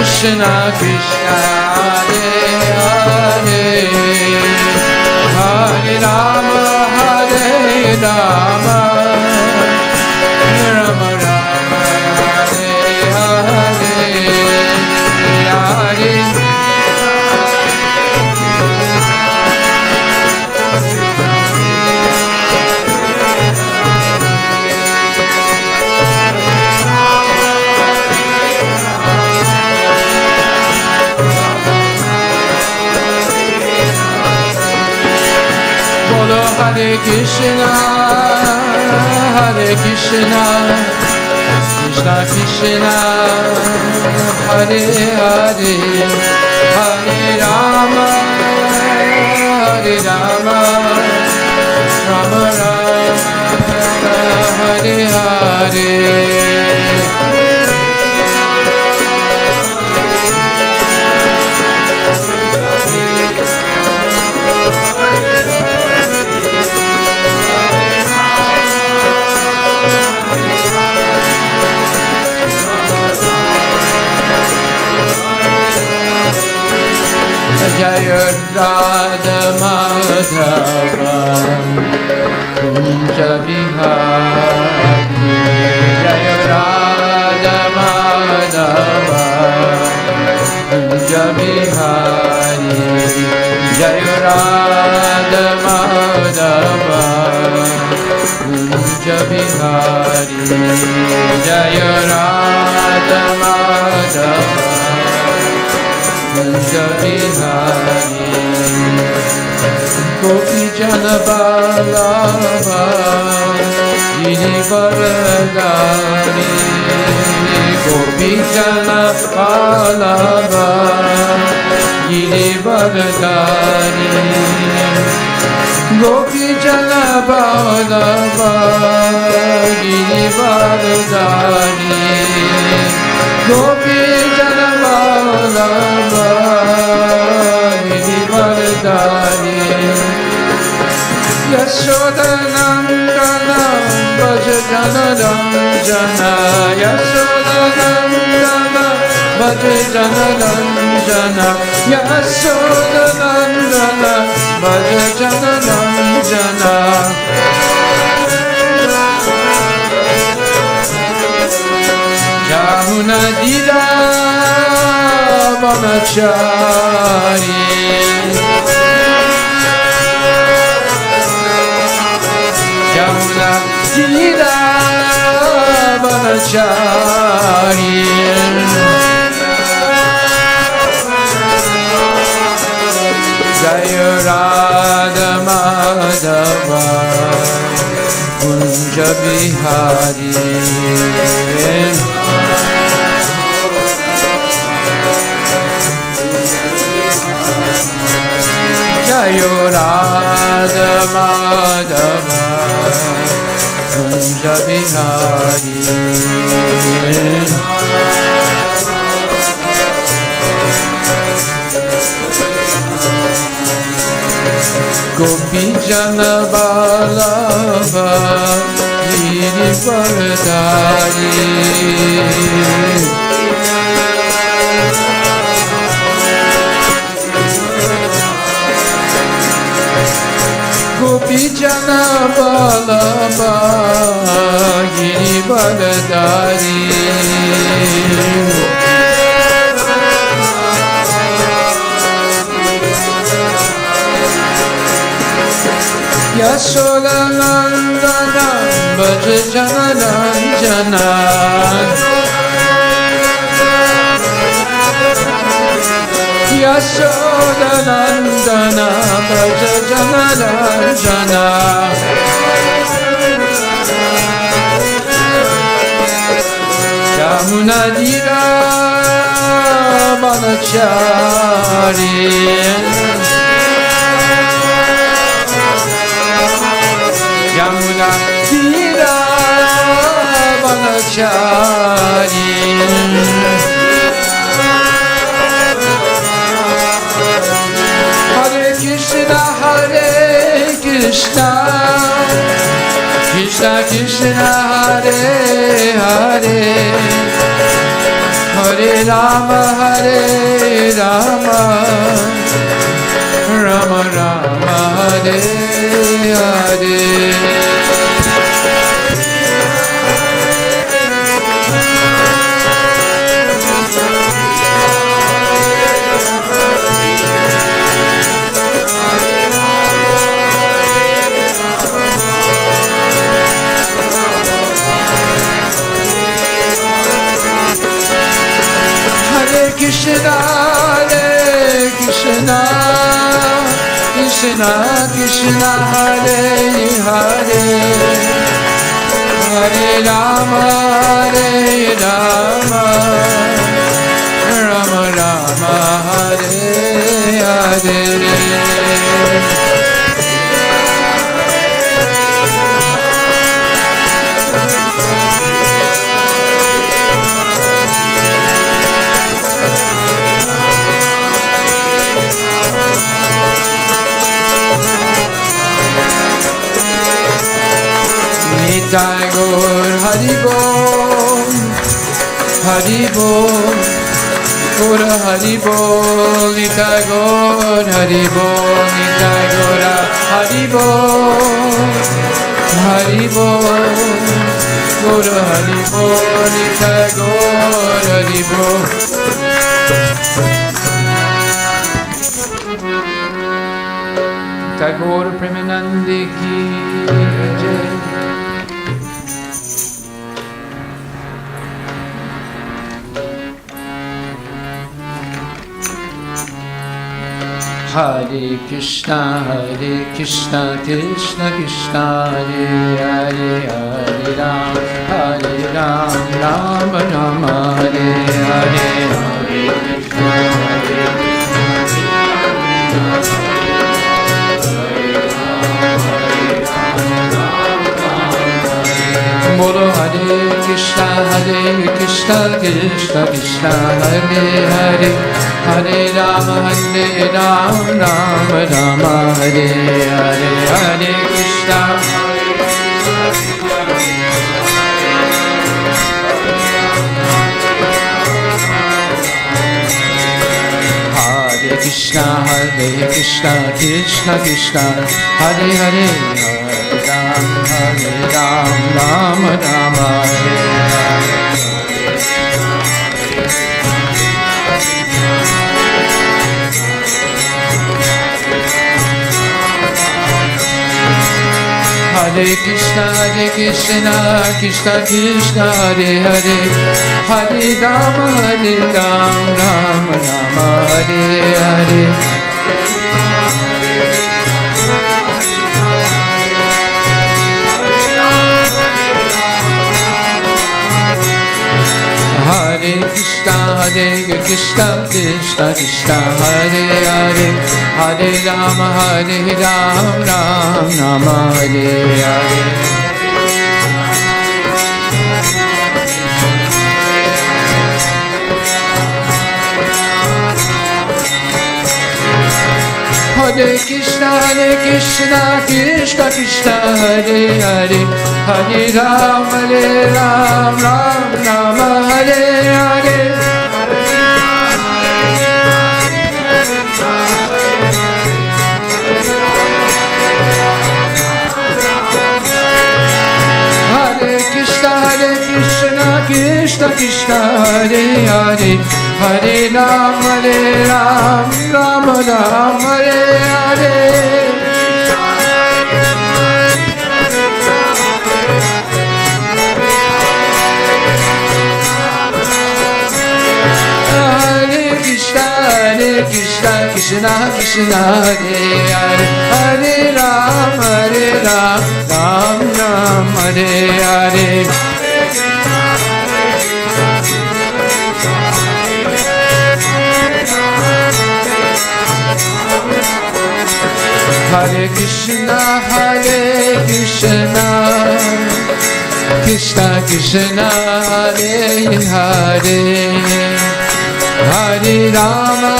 Krishna Krishna, Hare Hare, Hare Rama, Rama Rama, Hare Hare, Hare. Bolo Hare Krishna, Krishna Krishna, Hare Hare, Hare Rama, Rama Rama, Hare Hare. Jaya Radha Madhava Kunja Vihari, Jaya Radha Madhava Kunja Vihari, Jaya Radha Madhava Kunja Vihari, Jaya Radha Madhava Kunja Vihari. Gopi Jana Vallabha Girivardhari, Gopi Jana Vallabha Girivardhari, Gopi Jana Vallabha Girivardhari, Gopi Jana Vallabha Girivardhari. Yashoda Nandana Bhaja Jana Ranjana, Yashoda Nandana Bhaja Jana Ranjana, Yashoda Nandana Bhaja Jana Ranjana. Jamuna Dida Vanachari, Yamuna Gira Banachari Jaya Radha Madhava Kunja Bihari Jaya Radha Madhava Kunja Bihari Gopi Jana Balava Giri Varadari Gopi Jana Balava Giri Varadari Yasoda Nandana Bhaja Jana Ranjana Yasoda Nandana Bhaja Jana Ranjana Yamuna Dira Banachari Yamuna Tira Banachari Hare Krishna Krishna Krishna Hare Hare Hare Rama Rama Rama Hare Hare Krishna Krishna Krishna Hare Hare Hare Rama Rama Rama Hare Hare Nitai Gaur Hari Bol Hari Bol Gaur Hari Bol Nitai Gaur Hari Bol Nitai Gaur Hari Bol Hari Bol Gaur Hari Bol Nitai Gaur Hari Bol Tagore Premanande Ki Jai Hare Krishna Krishna Krishna Hare Hare Hare Ram Ram Rama Hare Hare Hare Bolo Hare Krishna Krishna Krishna Hare Hare Hare Rama Rama Rama Hare Hare Hare Krishna Hare Krishna Krishna Krishna Hare Hare Hare Ram Rama Rama Hare Hare Krishna, Krishna Krishna, Hare Hare, Hare Rama, Rama Rama, Hare Hare. Hare Krishna, Krishna Krishna, Hare Hare, Hare Rama, Rama Rama, Hare Hare. Hare Krishna, Krishna Krishna, Hare Hare, Hare Rama, Rama Rama, Hare Hare. Hare Krishna, Krishna Krishna, Hare Hare, Hare Rama, Rama Rama, Hare Hare. Hare Krishna, Krishna Krishna, Hare Hare, Hare Rama, Rama Rama, Hare Hare. Hare Krishna, Krishna Krishna, Hare Hare, Hare Rama, Rama Rama, Hare Hare. Hare Krishna, Hare Krishna, Krishna Krishna, Hare Hare, Hare Rama,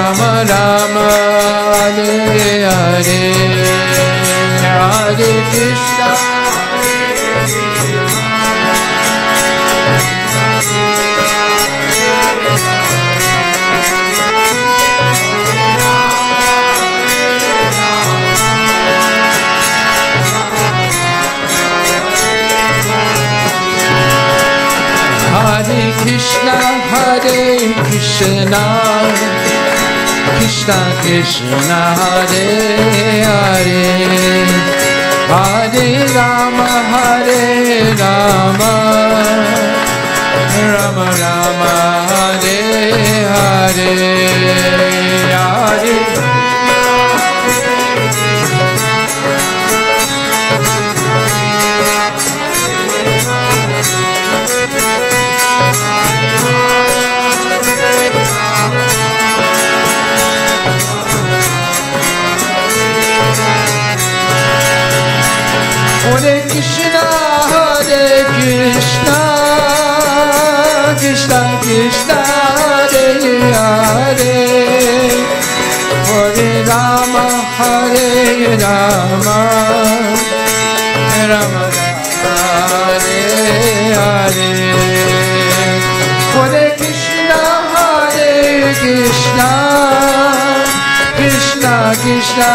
Rama Rama, Hare Hare. Hare Hare Krishna, Krishna Krishna, Hare Hare, Hare Rama, Rama Rama, Hare Hare. Hare Krishna, Krishna Krishna,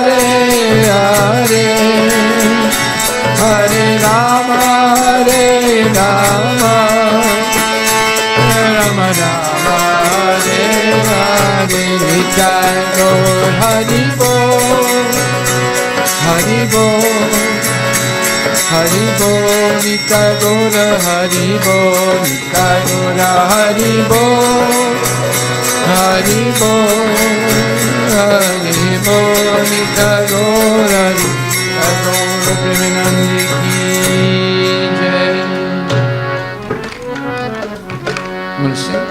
Hare Hare, Hare Rama, Rama Rama, Hare Hare. Nitai Gaur Hari Bol, Hari Bol, Hari Bol. Nitai Gaur Hari Bol, Nitai Gaur Hari Bol, Hari Bol, Hari Bol. Nitai Gaur Hari Premanandi ki jai. Want to sing?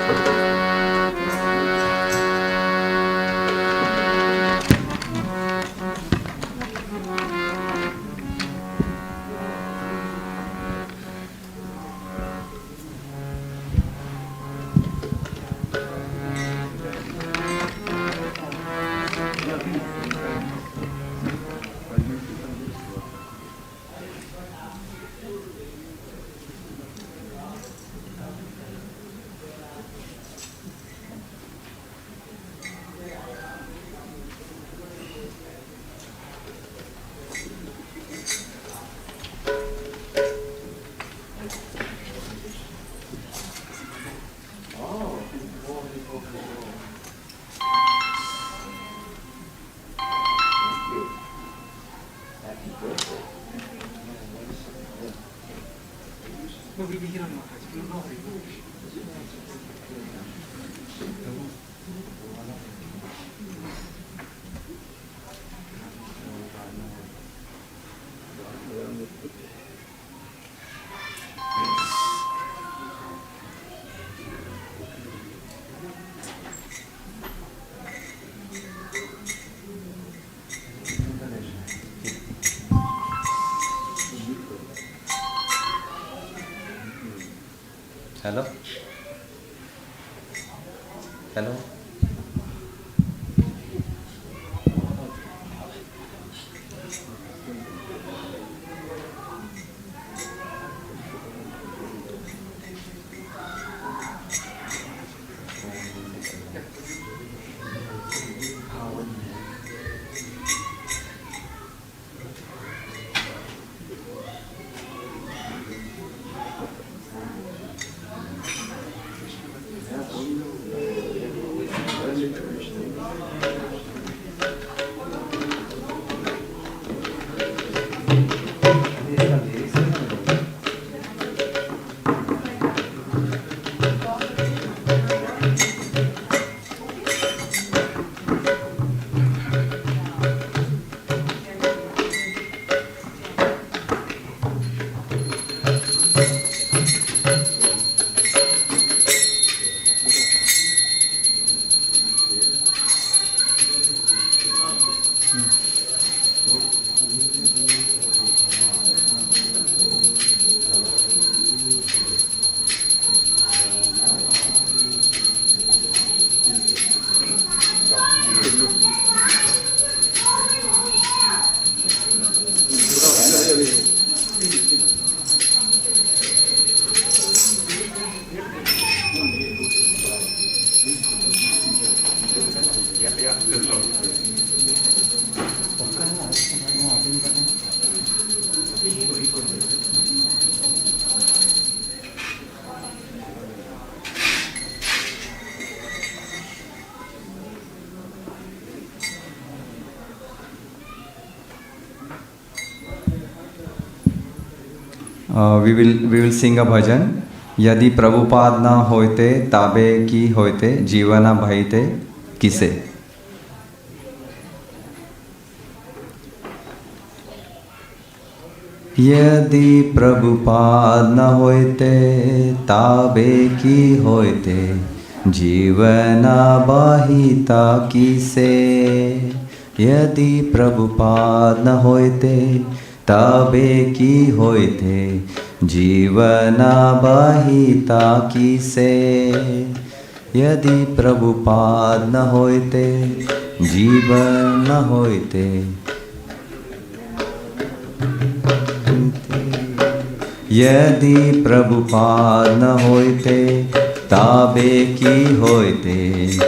Hello? Hello? We will sing a bhajan. यदि प्रभुपाद न होते ताबे की होते जीवना भयते किसे. यदि प्रभुपाद न होते ताबे की होते जीवना बाहिता किसे. यदि प्रभुपाद न होते ताबे की होते जीवना बाहिता किसे. यदि प्रभुपाद न होते जीवन न होते. यदि प्रभुपाद न होते ताबे की होते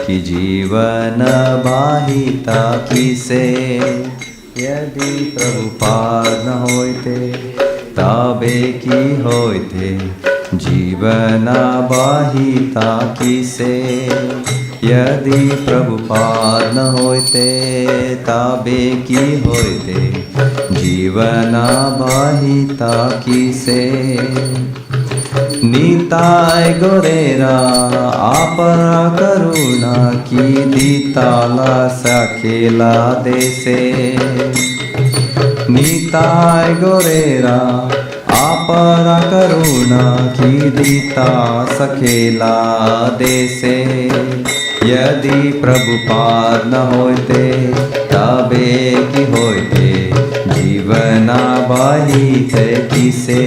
कि जीवन बाहिता किसे. यदि प्रभुपाद न होते ताबे की होते जीवना बाहिता किसे. यदि प्रभुपाद न होते ताबे की होते जीवना बाहिता किसे. नीताय गोरेरा आपरा करुणा की दीताला सखेला देसे. नीताय गोरेरा आपरा करुणा की दीता सखेला देसे. यदि प्रभुपाद न होते ताबे की होते जीवना बाहिते किसे.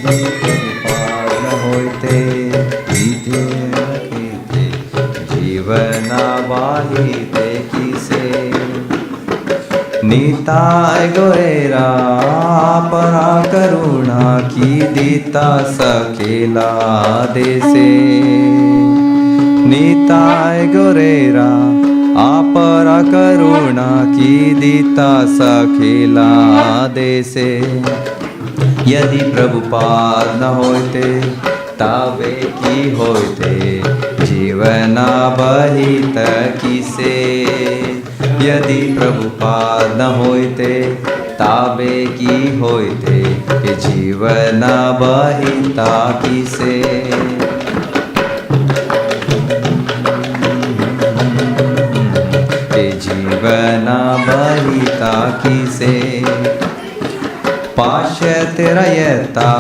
प्रभुपाद न होते जीवना बाहिते किसे. नीताय गोरेरा परा करुणा की दीता सखेला देसे. नीताय गोरेरा आपरा करुणा की दीता सखेला देसे. यदि प्रभुपाद न होते ताबे की होते जीवना बाहित किसे. यदि प्रभुपाद न होते ताबे की होइते के जीवन बहिता किसे के जीवन बहिता किसे पाश्यतिरयता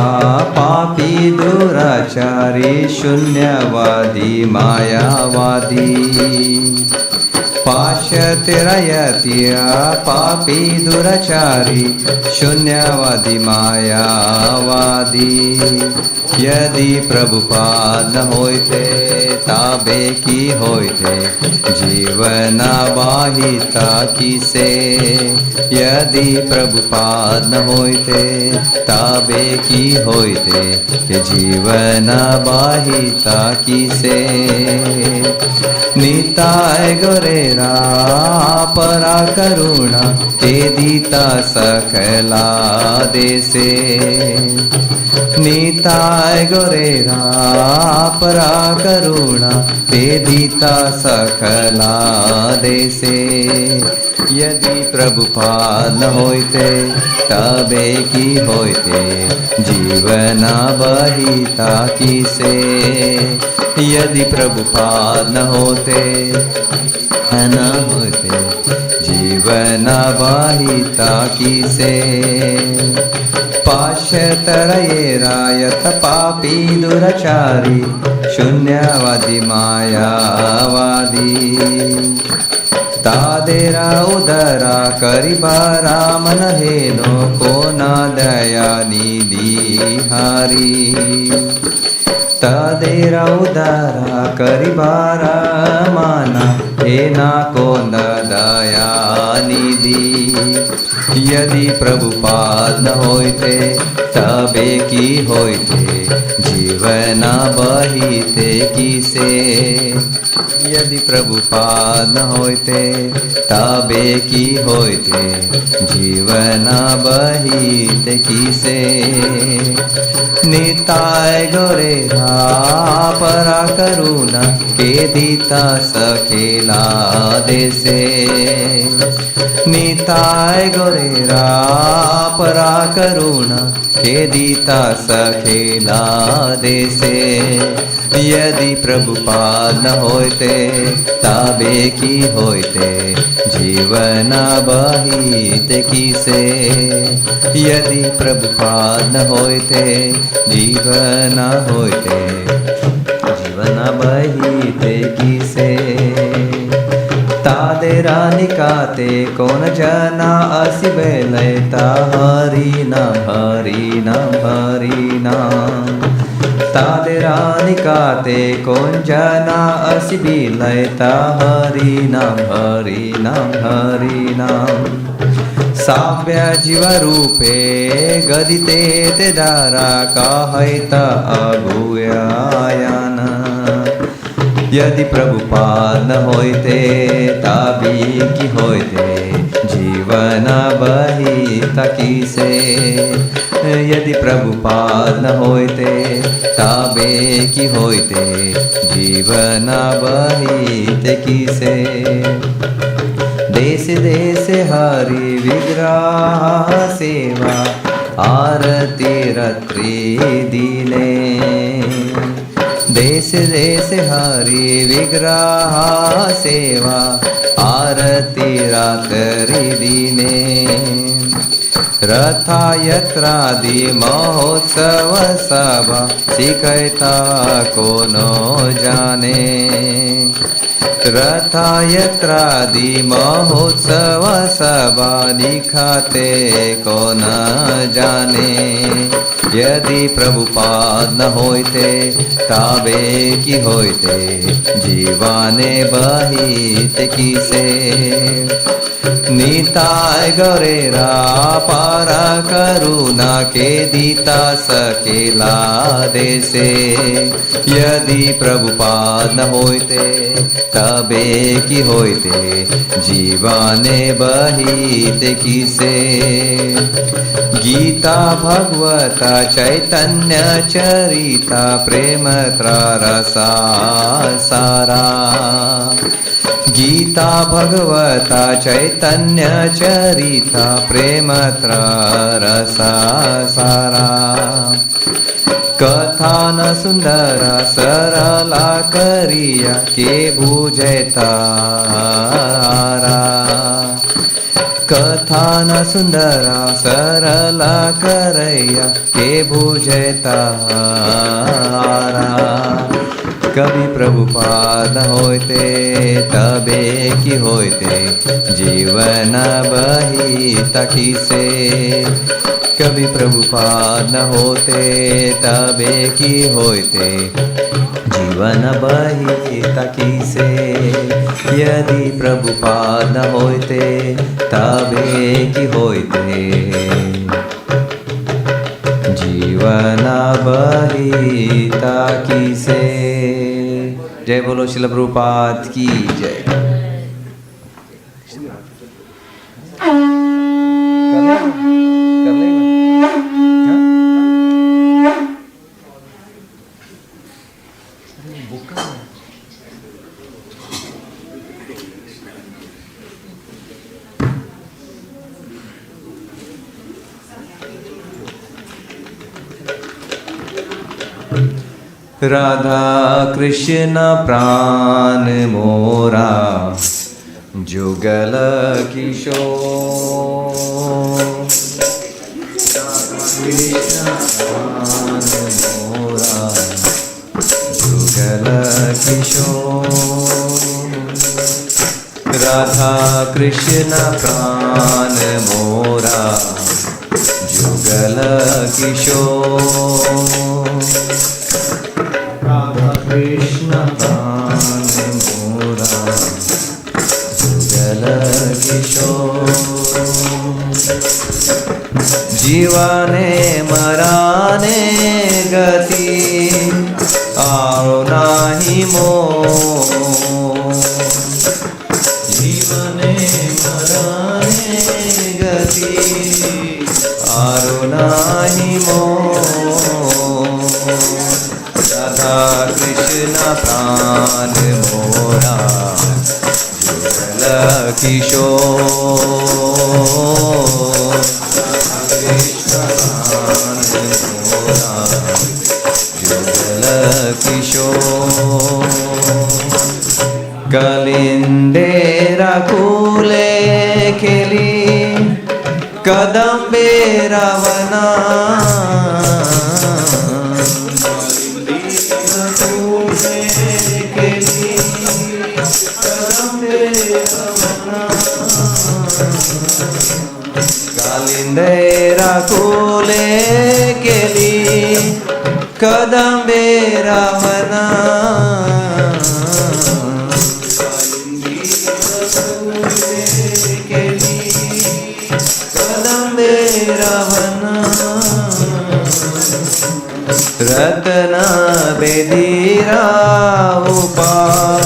पापी दुराचारी शून्यवादी मायावादी पाश्यतिरयत्या पापी दुराचारी शून्यवादी मायावादी यदि प्रभुपाद न होइते ताबे की होइते जीवन बाहिता किसे यदि प्रभुपाद न होइते ताबे की होइते के जीवन बाहिता किसे निताय गोरेरा परा करुणा ते दीता सकला देसे निताय गोरेरा परा करुणा ते दीता सकला देसे यदि प्रभुपाद न होइते तबे की होइते जीवन बहिता किसे यदि प्रभुपाद न होते जीवन बहिता किसे पाश्यतरये रायत पापी दुराचारी शून्यवादी मायावादी तादेरा उदरा करिबारा मन हेनो कोना दया निधि हारी तादेरा उदरा करिबारा माना हेना कोना दया निधि यदि प्रभुपाद न होइते तबे की होइते जीवन बहिते किसे यदि प्रभुपाद न होइते तबे की होइते जीवन बहिते किसे निताय गोरेरा परा करुणा के दीता सखेला देसे निताय गोरेरा परा करुणा के दीता सखेला देसे यदि प्रभुपाद न होइते तबे की होइते जीवन बहिते किसे यदि प्रभुपाद न होइते जीवन होइते जीवन बहिते किसे तादेरा निकाते कौन जना असि बेलैता हरि नाम हरि नाम हरि नाम तादेरा निकाते कौन जना असि बेलैता हरि नाम हरि नाम हरि नाम साव्य जीव रूपे गदिते ते दारा कहैता अभूयायान यदि प्रभुपाद न होइते तबे की होइते जीवन बहिता किसे यदि प्रभुपाद न होइते तबे की होइते जीवन बहिते किसे देश देश हरि विग्रह सेवा आरती रात्रि दिने देश देश हरि विग्रह सेवा आरती रात्रि दिने रथयात्रादि महोत्सव सभा शिखैता कोनो जाने रथयात्रादि महोत्सव सभा दिखाते को न जाने यदि प्रभुपाद न होइते तबे की होइते जीवाने बहिते किसे निताय गौरेरा पारा करुणा के दीता सकेला देसे यदि प्रभुपाद न होइते तबे की होइते जीवाने बहिते किसे गीता भगवता चैतन्य चरिता प्रेम रसा सारा गीता भगवता चैतन्य चरिता प्रेम रसा सारा कथा न सुंदर सरला करिया के बुझैता कथा न सुंदर सरला करैया के बुझैता कभी प्रभुपाद होते तबे की होते जीवन बही तकी से कभी प्रभुपाद न होते तबे की होते जीवन बही तकी से यदि प्रभुपाद न होते तबे की होते जीवन बही तकी से। जय बोलो श्रील प्रभुपाद की जय। राधा कृष्ण प्राण मोरा जुगल किशोर कृष्ण प्राण मोरा जुगल किशोर राधा कृष्ण प्राण मोरा जुगल किशोर कृष्ण प्राण मोरा जुगल किशोर जीवने मराने गति आओ नाही मोह जीवने मराने गति आओ नाही मोह राधा कृष्ण प्राण मोरा जुगल किशोर कृष्ण प्राण मोरा जुगल किशोर कलिंदेरा कूले खेली कदम्बेरा वना कालिंदेरा कोले केली कदम्बेरा वना कदम्बेरा वना रत्न बेदीरा उपार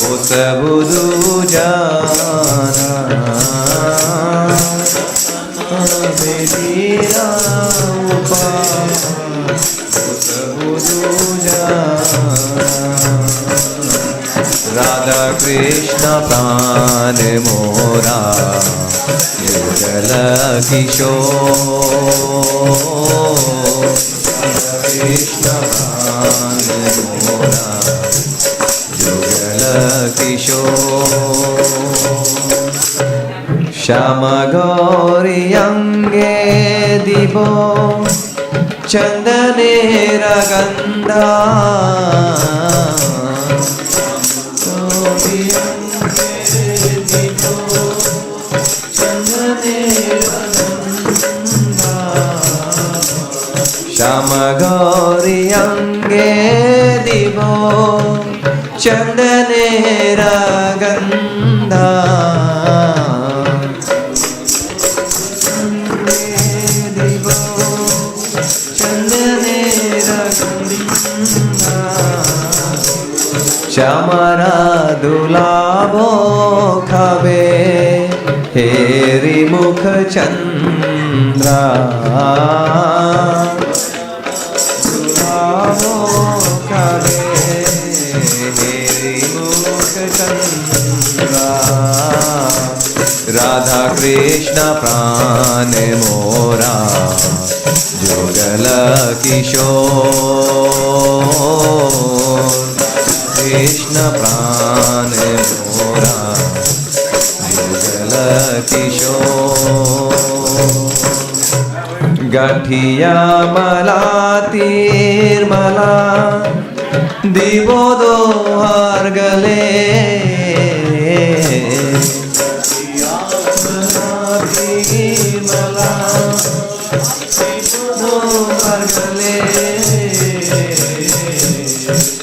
वो सबुदु जाना बेदीरा उपार वो सबुदु जाना राधा कृष्ण प्राण मोरा जुगल किशोर कृष्ण प्राण मोरा जुगल किशोर श्याम गौरी अंगे दिवो चंदनेर गंधा गौरी अंगे दिवो चंदनेर गंधा श्याम गौरी अंगे दिवो चंदनेर गंधा श्यामरा दुलाभो खावे हेरि मुख चंद्रा सुहावो करे हेरि मुख चंद्रा राधा कृष्ण प्राण मोरा जुगल किशोर कृष्ण प्राण मोरा जुगल किशोर गठिया मला तीर्मला दिवो दोहार गले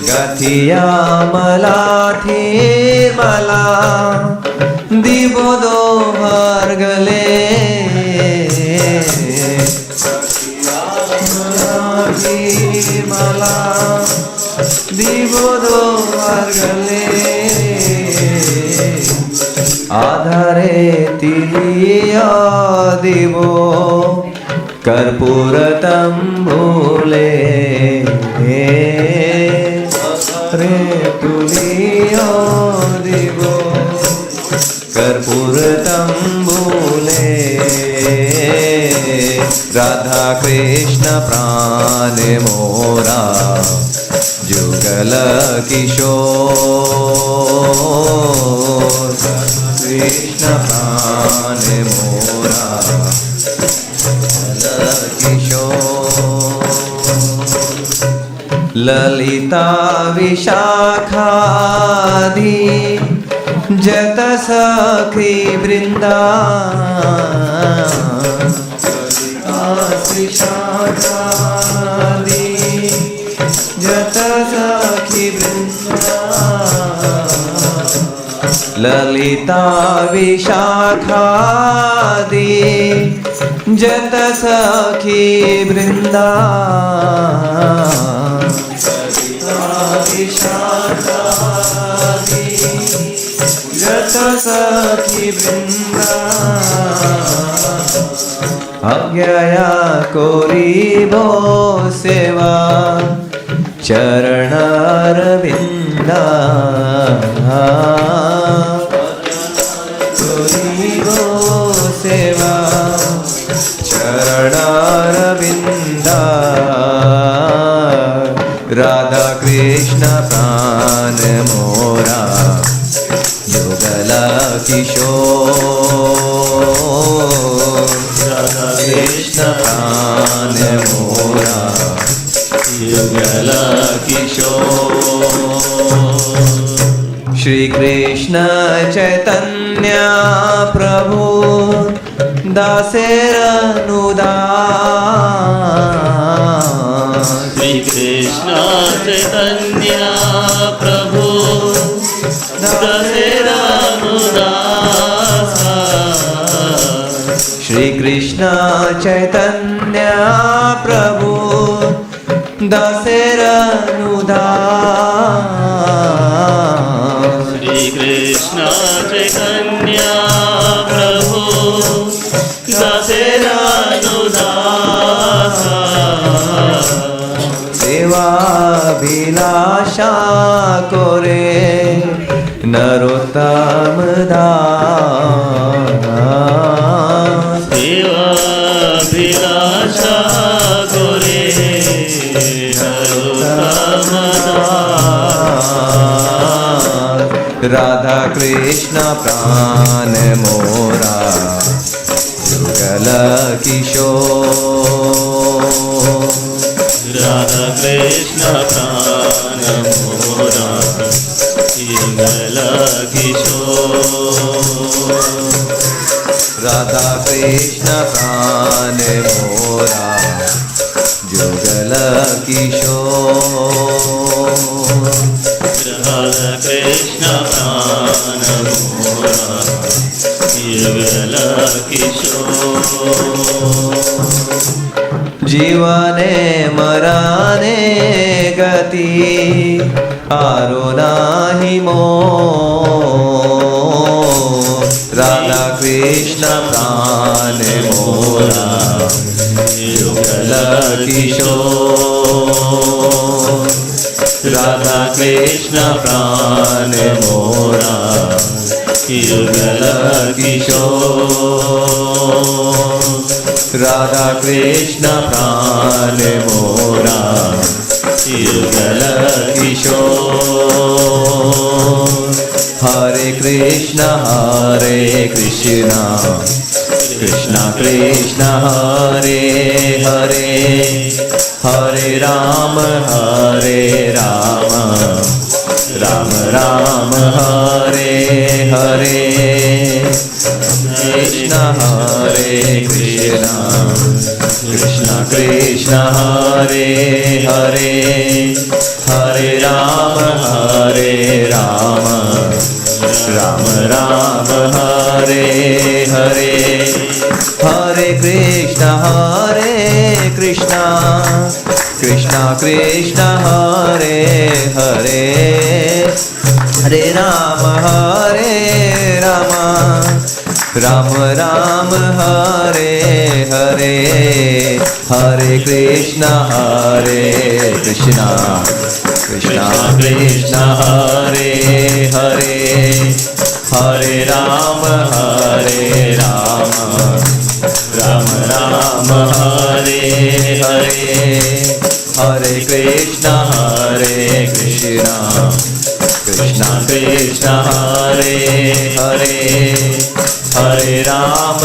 गठिया मला थीर्मला दिवो दोहार गले थीर्मला दिवो दोहार गले आधारे तिलिया दिवो कर्पूर तंबूले रे तुलिया दिवो कर्पूर तंबूले राधा कृष्ण प्राण मोरा जुगल किशोर कृष्ण प्राण मोरा जुगल किशोर ललिता विशाखादि जत सखी वृंदा विशाखादि जत सखी वृंदा ललिता विशाखादि जत सखी वृंदा विशाखादि जत सखी वृंदा अज्ञया कोरिबो सेवा चरणरविंदा कोरिबो सेवा चरणरविंदा राधा कृष्ण प्राण मोरा जुगल किशोर राधा कृष्ण प्राण मोरा जुगल किशोर श्री कृष्ण चैतन्य प्रभु दासेरनुदास
श्री कृष्ण चैतन्य प्रभु दासेरनुदास
श्री कृष्ण चैतन्य प्रभु दासेरनुदास
श्री कृष्ण चैतन्य प्रभु दासेरनुदास
सेवाभिलाषा कोरे नरोत्तम दास
सेवाभिलाषा कोरे नरोत्तम
दास राधा कृष्ण प्राण मोरा जुगल किशोर
राधा कृष्ण प्राण मोरा जुगल किशोर
राधा कृष्ण प्राण मोरा जुगल किशोर
राधा कृष्ण प्राण मोरा जुगल किशोर
जीवने मराने गति आरो नाही मोह राधा कृष्ण प्राण मोरा युगल किशोर राधा कृष्ण प्राण मोरा युगल किशोर राधा कृष्ण प्राण मोरा युगल किशोर हरे कृष्ण कृष्ण कृष्ण हरे हरे हरे राम राम राम हरे हरे कृष्ण कृष्ण कृष्ण हरे हरे हरे राम राम राम हरे हरे हरे कृष्ण कृष्ण कृष्ण हरे हरे हरे राम राम राम हरे हरे हरे कृष्ण कृष्ण कृष्ण हरे हरे हरे राम राम राम हरे हरे हरे कृष्ण कृष्ण कृष्ण हरे हरे हरे राम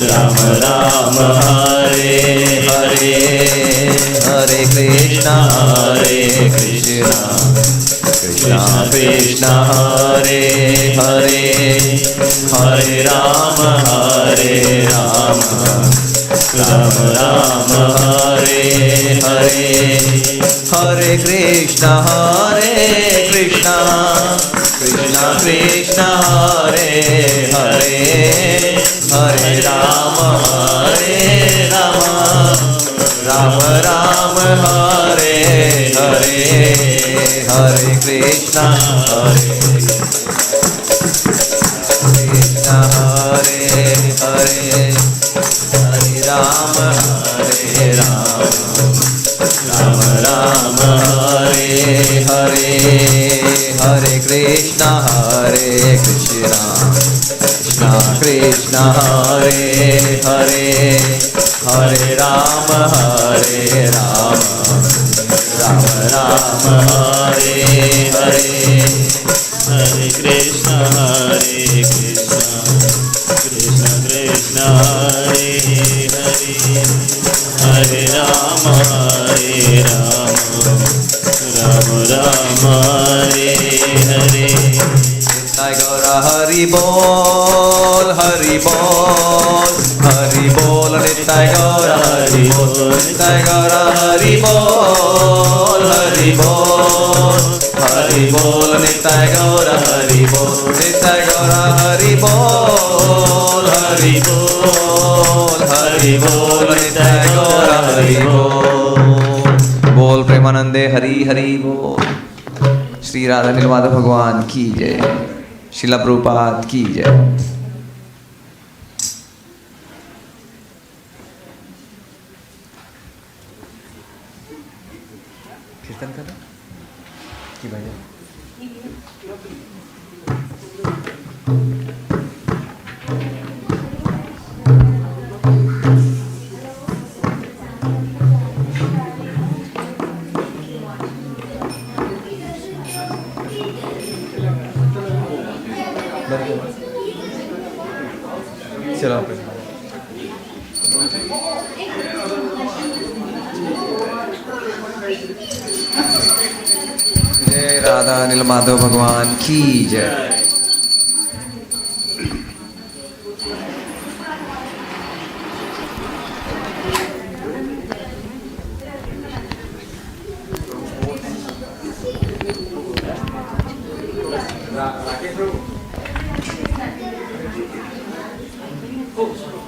राम राम हरे हरे हरे कृष्ण कृष्ण कृष्ण हरे हरे हरे राम राम राम हरे हरे हरे कृष्ण कृष्ण कृष्ण हरे हरे हरे राम राम राम हरे हरे हरे कृष्ण हरे हरे हरे राम राम राम हरे हरे हरे कृष्ण कृष्ण कृष्ण हरे हरे हरे राम राम राम हरे हरे
हरे कृष्ण कृष्ण कृष्ण हरे हरे हरे राम राम राम हरे हरे
गौरा हरि बोल हरि बोल हरि बोल नित्य गौरा हरि बोल नित्य गौरा हरि बोल हरि बोल हरि बोल नित्य गौरा हरि बोल नित्य गौरा हरि बोल हरि बोल हरि बोल नित्य गौरा हरि बोल बोल प्रेमानंदे हरि हरि बोल श्री राधा नीलमाधव भगवान की जय शिला प्रभुपाद की जय कीर्तन करें की भजन चलो जय राधा नीलमाधव भगवान की जय
Rakesh Prabhu.